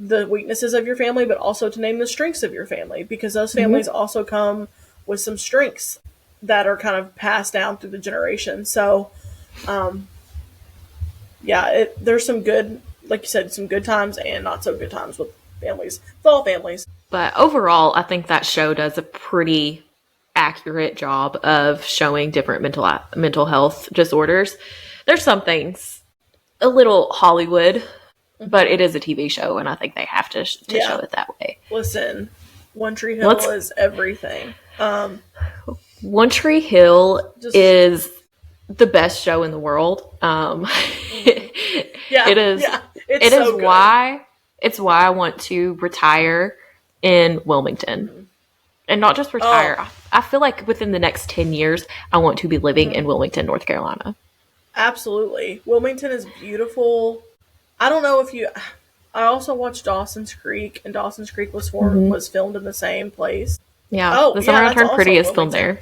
[SPEAKER 1] the weaknesses of your family, but also to name the strengths of your family, because those families also come with some strengths that are kind of passed down through the generations. So, yeah, there's some good, like you said, some good times and not so good times with families, with all families.
[SPEAKER 2] But overall, I think that show does a pretty accurate job of showing different mental health disorders. There's some things a little Hollywood, but it is a TV show, and I think they have to show it that way.
[SPEAKER 1] Listen, One Tree Hill is everything.
[SPEAKER 2] One Tree Hill is the best show in the world. It is. Yeah, it is so why it's why I want to retire in Wilmington, and not just retire. I feel like within the next 10 years, I want to be living in Wilmington, North Carolina.
[SPEAKER 1] Absolutely, Wilmington is beautiful. I don't know if you. I also watched Dawson's Creek, and Dawson's Creek was filmed in the same place.
[SPEAKER 2] Yeah, The Summer I Turned Pretty is filmed there.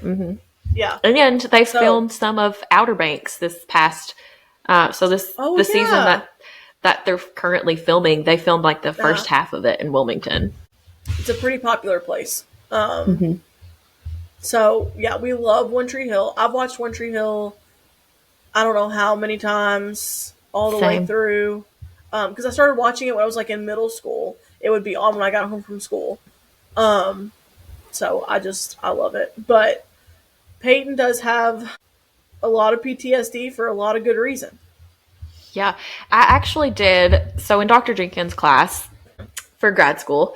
[SPEAKER 1] Yeah,
[SPEAKER 2] and they filmed some of Outer Banks this past. So this season that they're currently filming, they filmed like the first half of it in Wilmington.
[SPEAKER 1] It's a pretty popular place. So yeah, we love One Tree Hill. I've watched One Tree Hill, I don't know how many times, all the way through. Because I started watching it when I was like in middle school. It would be on when I got home from school. So I love it. But Peyton does have a lot of PTSD for a lot of good reason.
[SPEAKER 2] Yeah, I actually did. So in Dr. Jenkins' class for grad school,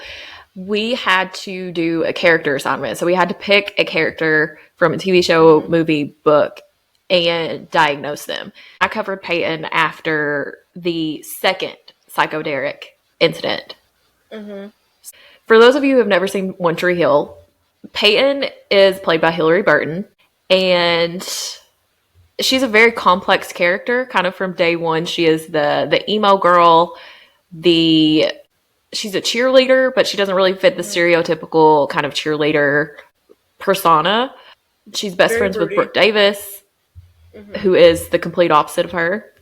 [SPEAKER 2] we had to do a character assignment. So we had to pick a character from a TV show, movie, book, and diagnose them. I covered Peyton after the second Psycho Derek incident. For those of you who have never seen One Tree Hill, Peyton is played by Hillary Burton, and she's a very complex character. Kind of from day one, she is the emo girl. She's a cheerleader, but she doesn't really fit the stereotypical kind of cheerleader persona. She's best friends with Brooke Davis, who is the complete opposite of her.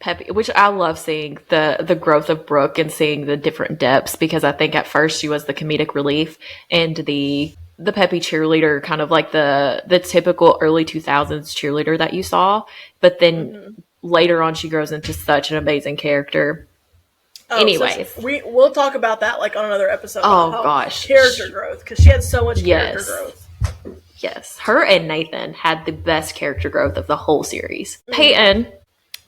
[SPEAKER 2] Peppy, which I love seeing the growth of Brooke and seeing the different depths, because I think at first she was the comedic relief and the peppy cheerleader, kind of like the typical early 2000s cheerleader that you saw. But then later on, she grows into such an amazing character. Anyways,
[SPEAKER 1] so we'll talk about that like on another episode.
[SPEAKER 2] Oh gosh,
[SPEAKER 1] character growth, because she had so much character growth.
[SPEAKER 2] Yes, her and Nathan had the best character growth of the whole series. Peyton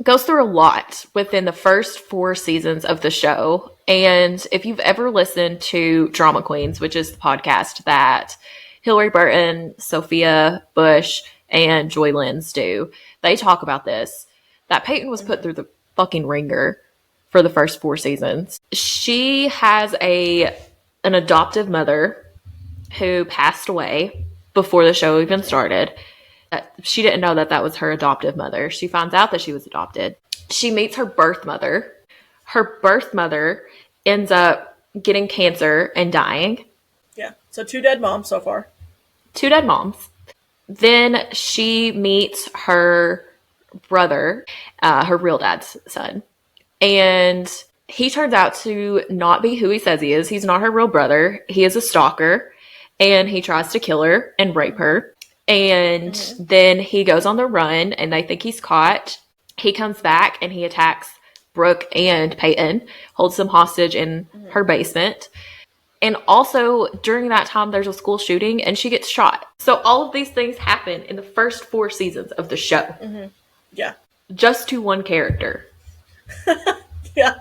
[SPEAKER 2] goes through a lot within the first 4 seasons of the show. And if you've ever listened to Drama Queens, which is the podcast that Hillary Burton, Sophia Bush, and Joy Lenz do, they talk about this, that Peyton was put through the fucking ringer for the first 4 seasons. She has an adoptive mother who passed away before the show even started. She didn't know that that was her adoptive mother. She finds out that she was adopted. She meets her birth mother. Her birth mother ends up getting cancer and dying.
[SPEAKER 1] Yeah. So 2 dead moms so far.
[SPEAKER 2] 2 dead moms. Then she meets her brother, her real dad's son. And he turns out to not be who he says he is. He's not her real brother. He is a stalker. And he tries to kill her and rape her. And then he goes on the run and they think he's caught. He comes back and he attacks Brooke and Peyton, holds them hostage in her basement. And also during that time, there's a school shooting and she gets shot. So all of these things happen in the first 4 seasons of the show.
[SPEAKER 1] Yeah.
[SPEAKER 2] Just to one character.
[SPEAKER 1] Yeah.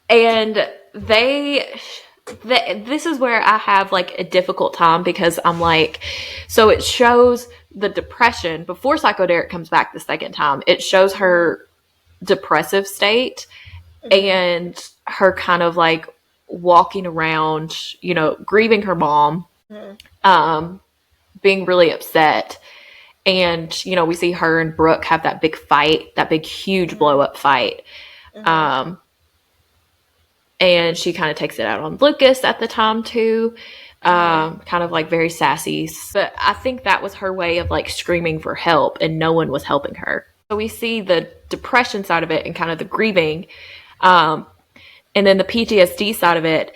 [SPEAKER 2] And this is where I have like a difficult time because I'm like, so it shows the depression before Psycho Derek comes back the second time. It shows her depressive state and her kind of like walking around, you know, grieving her mom, being really upset. And, you know, we see her and Brooke have that big fight, that big, huge blow up fight. And she kind of takes it out on Lucas at the time too. Kind of like very sassy. But I think that was her way of like screaming for help and no one was helping her. So we see the depression side of it and kind of the grieving. And then the PTSD side of it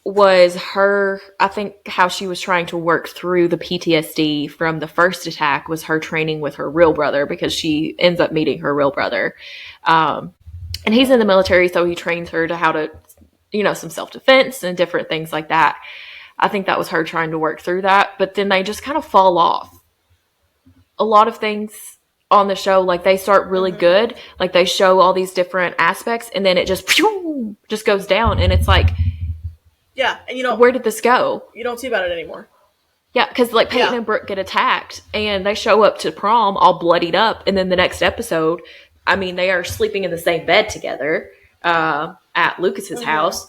[SPEAKER 2] was her, I think how she was trying to work through the PTSD from the first attack was her training with her real brother because she ends up meeting her real brother. And he's in the military, so he trains her to how to, you know, some self-defense and different things like that. I think that was her trying to work through that. But then they just kind of fall off. A lot of things on the show, like they start really good. Like they show all these different aspects and then it just goes down. And it's like,
[SPEAKER 1] yeah, and you know,
[SPEAKER 2] where did this go?
[SPEAKER 1] You don't see about it anymore.
[SPEAKER 2] Yeah, because like Peyton and Brooke get attacked and they show up to prom all bloodied up. And then the next episode, I mean, they are sleeping in the same bed together at Lucas's house.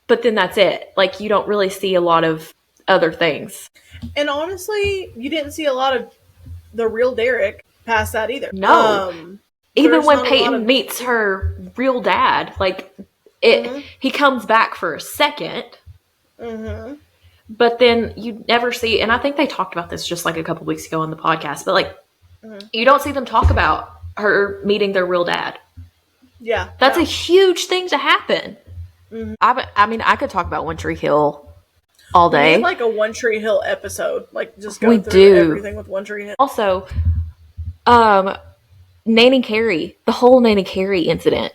[SPEAKER 2] But then that's it. Like, you don't really see a lot of other things.
[SPEAKER 1] And honestly, you didn't see a lot of the real Derek past that either.
[SPEAKER 2] No. Even when Peyton meets her real dad, like, he comes back for a second. But then you never see, and I think they talked about this just like a couple weeks ago on the podcast, but like, you don't see them talk about her meeting their real dad.
[SPEAKER 1] Yeah.
[SPEAKER 2] That's a huge thing to happen. I mean, I could talk about One Tree Hill all day.
[SPEAKER 1] We need like a One Tree Hill episode. Like, just go through everything with One Tree Hill.
[SPEAKER 2] Also, Nanny Carey, the whole Nanny Carey incident.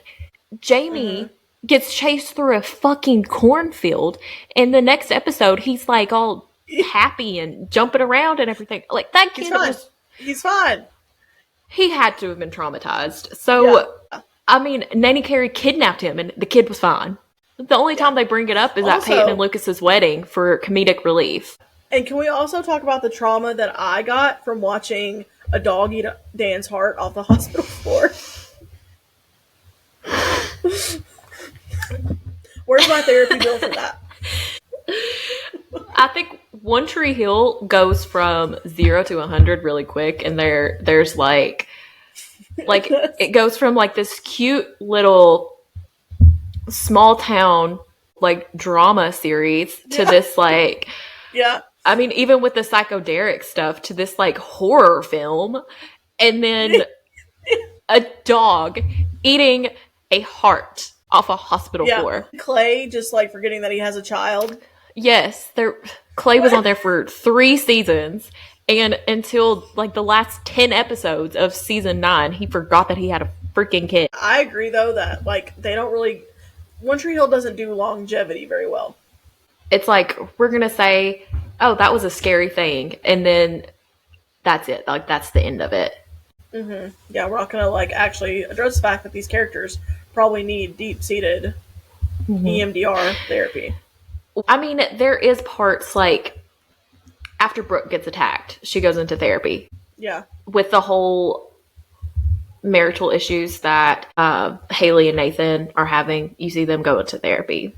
[SPEAKER 2] Jamie gets chased through a fucking cornfield. And the next episode, he's like all happy and jumping around and everything. Like, that kid was...
[SPEAKER 1] He's fine.
[SPEAKER 2] He had to have been traumatized. So, I mean, Nanny Carey kidnapped him and the kid was fine. The only time they bring it up is at Peyton and Lucas's wedding for comedic relief.
[SPEAKER 1] And can we also talk about the trauma that I got from watching a dog eat Dan's heart off the hospital floor? Where's my therapy bill for that?
[SPEAKER 2] I think One Tree Hill goes from 0 to 100 really quick, and there's like it goes from like this cute little small town like drama series to this like I mean, even with the Psycho Derek stuff, to this like horror film, and then a dog eating a heart off a hospital floor.
[SPEAKER 1] Clay just like forgetting that he has a child.
[SPEAKER 2] Yes, Clay was on there for 3 seasons, and until like the last 10 episodes of season 9, he forgot that he had a freaking kid.
[SPEAKER 1] I agree though that like they don't really, One Tree Hill doesn't do longevity very well.
[SPEAKER 2] It's like, we're gonna say, oh, that was a scary thing, and then that's it. Like, that's the end of it.
[SPEAKER 1] Yeah, we're not gonna like actually address the fact that these characters probably need deep-seated EMDR therapy.
[SPEAKER 2] I mean, there is parts like after Brooke gets attacked, she goes into therapy. Yeah. With the whole marital issues that Haley and Nathan are having, you see them go into therapy.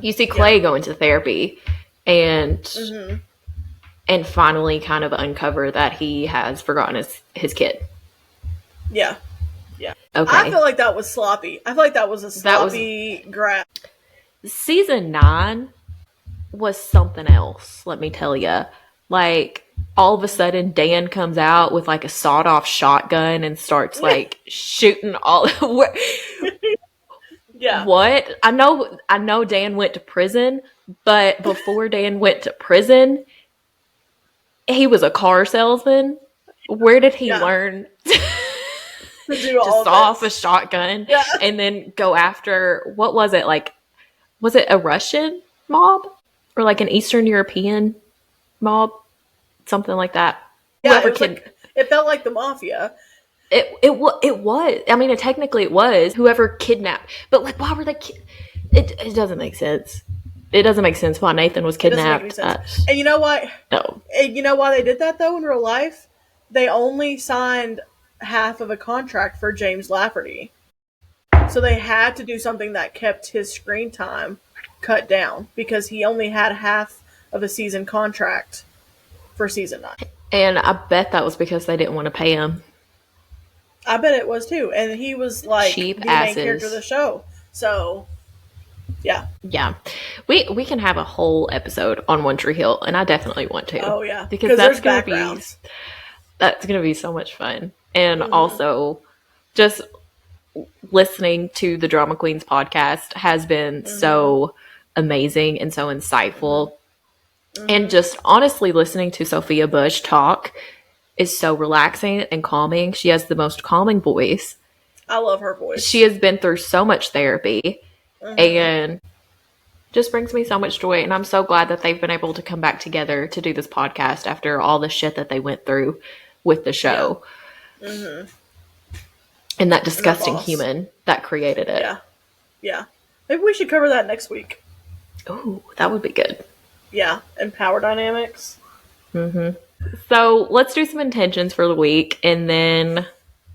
[SPEAKER 2] You see Clay go into therapy, and and finally kind of uncover that he has forgotten his kid.
[SPEAKER 1] Yeah. Yeah.
[SPEAKER 2] Okay.
[SPEAKER 1] I feel like that was sloppy. I feel like that was a sloppy grab.
[SPEAKER 2] Season 9 was something else, let me tell you. Like, all of a sudden, Dan comes out with like a sawed-off shotgun and starts like shooting all.
[SPEAKER 1] Yeah.
[SPEAKER 2] What? I know Dan went to prison, but before Dan went to prison, he was a car salesman. Where did he learn
[SPEAKER 1] to do all
[SPEAKER 2] saw off a shotgun and then go after, what was it? Like, was it a Russian mob or like an Eastern European mob? Something like that.
[SPEAKER 1] Yeah, it felt like the mafia.
[SPEAKER 2] It was. I mean, technically it was whoever kidnapped. But like, why were they? It doesn't make sense. It doesn't make sense why Nathan was kidnapped.
[SPEAKER 1] And you know why?
[SPEAKER 2] No.
[SPEAKER 1] And you know why they did that though in real life? They only signed half of a contract for James Lafferty, so they had to do something that kept his screen time cut down because he only had half of a season contract for season 9.
[SPEAKER 2] And I bet that was because they didn't want to pay him.
[SPEAKER 1] I bet it was too. And he was like
[SPEAKER 2] cheap
[SPEAKER 1] the
[SPEAKER 2] asses.
[SPEAKER 1] main character of the show. So, yeah.
[SPEAKER 2] Yeah. We can have a whole episode on One Tree Hill, and I definitely want to.
[SPEAKER 1] Oh, yeah.
[SPEAKER 2] Because that's going to be so much fun. And also, just listening to the Drama Queens podcast has been so amazing and so insightful. And just honestly listening to Sophia Bush talk is so relaxing and calming. She has the most calming voice.
[SPEAKER 1] I love her voice.
[SPEAKER 2] She has been through so much therapy and just brings me so much joy. And I'm so glad that they've been able to come back together to do this podcast after all the shit that they went through with the show. Yeah. And that disgusting human that created it.
[SPEAKER 1] Yeah. Yeah. Maybe we should cover that next week.
[SPEAKER 2] Oh, that would be good.
[SPEAKER 1] Yeah, and power dynamics.
[SPEAKER 2] So let's do some intentions for the week, and then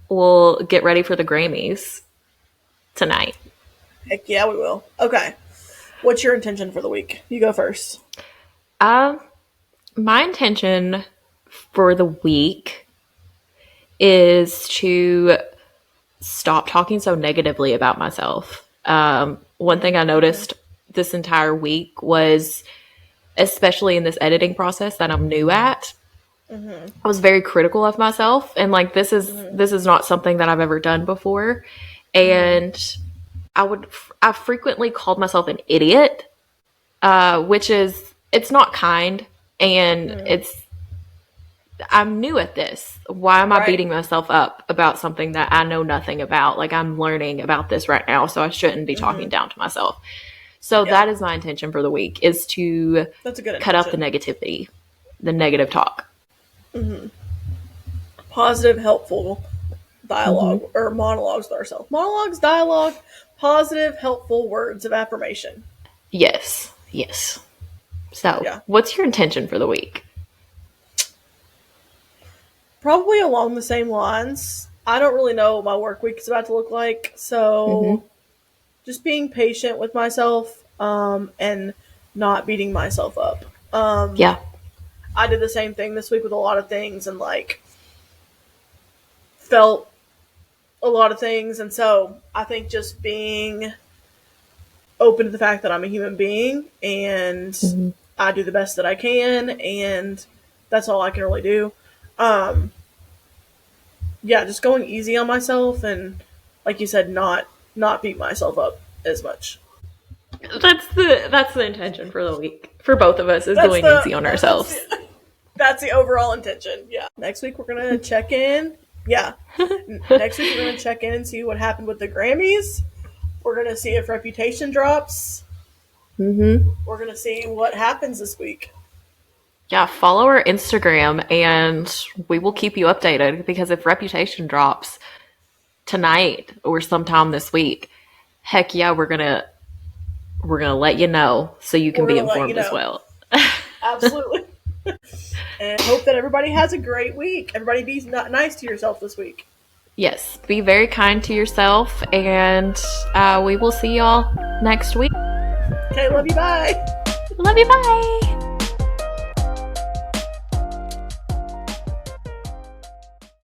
[SPEAKER 2] we'll get ready for the Grammys tonight.
[SPEAKER 1] Heck yeah, we will. Okay. What's your intention for the week? You go first.
[SPEAKER 2] My intention for the week is to stop talking so negatively about myself. One thing I noticed this entire week was, especially in this editing process that I'm new at, I was very critical of myself, and like this is not something that I've ever done before, and I frequently called myself an idiot, which is, it's not kind, and I'm new at this. Why am I beating myself up about something that I know nothing about? Like, I'm learning about this right now, so I shouldn't be talking down to myself. So that is my intention for the week, is to cut out the negativity, the negative talk.
[SPEAKER 1] Positive, helpful dialogue or monologues with ourselves. Monologues, dialogue, positive, helpful words of affirmation.
[SPEAKER 2] Yes. So, what's your intention for the week?
[SPEAKER 1] Probably along the same lines. I don't really know what my work week is about to look like, so just being patient with myself and not beating myself up. I did the same thing this week with a lot of things and like felt a lot of things, and so I think just being open to the fact that I'm a human being and I do the best that I can, and that's all I can really do. Just going easy on myself and, like you said, not beat myself up as much.
[SPEAKER 2] That's the intention for the week for both of us, is going easy on ourselves.
[SPEAKER 1] That's the overall intention. Yeah. Next week we're gonna check in. Yeah. Next week we're gonna check in and see what happened with the Grammys. We're gonna see if Reputation drops. We're gonna see what happens this week.
[SPEAKER 2] Yeah, follow our Instagram and we will keep you updated, because if Reputation drops tonight or sometime this week, heck yeah, we're gonna let you know so you can be informed as well.
[SPEAKER 1] Absolutely. And hope that everybody has a great week. Everybody be nice to yourself this week.
[SPEAKER 2] Yes, be very kind to yourself, and we will see y'all next week.
[SPEAKER 1] Okay, love you, bye.
[SPEAKER 2] Love you, bye.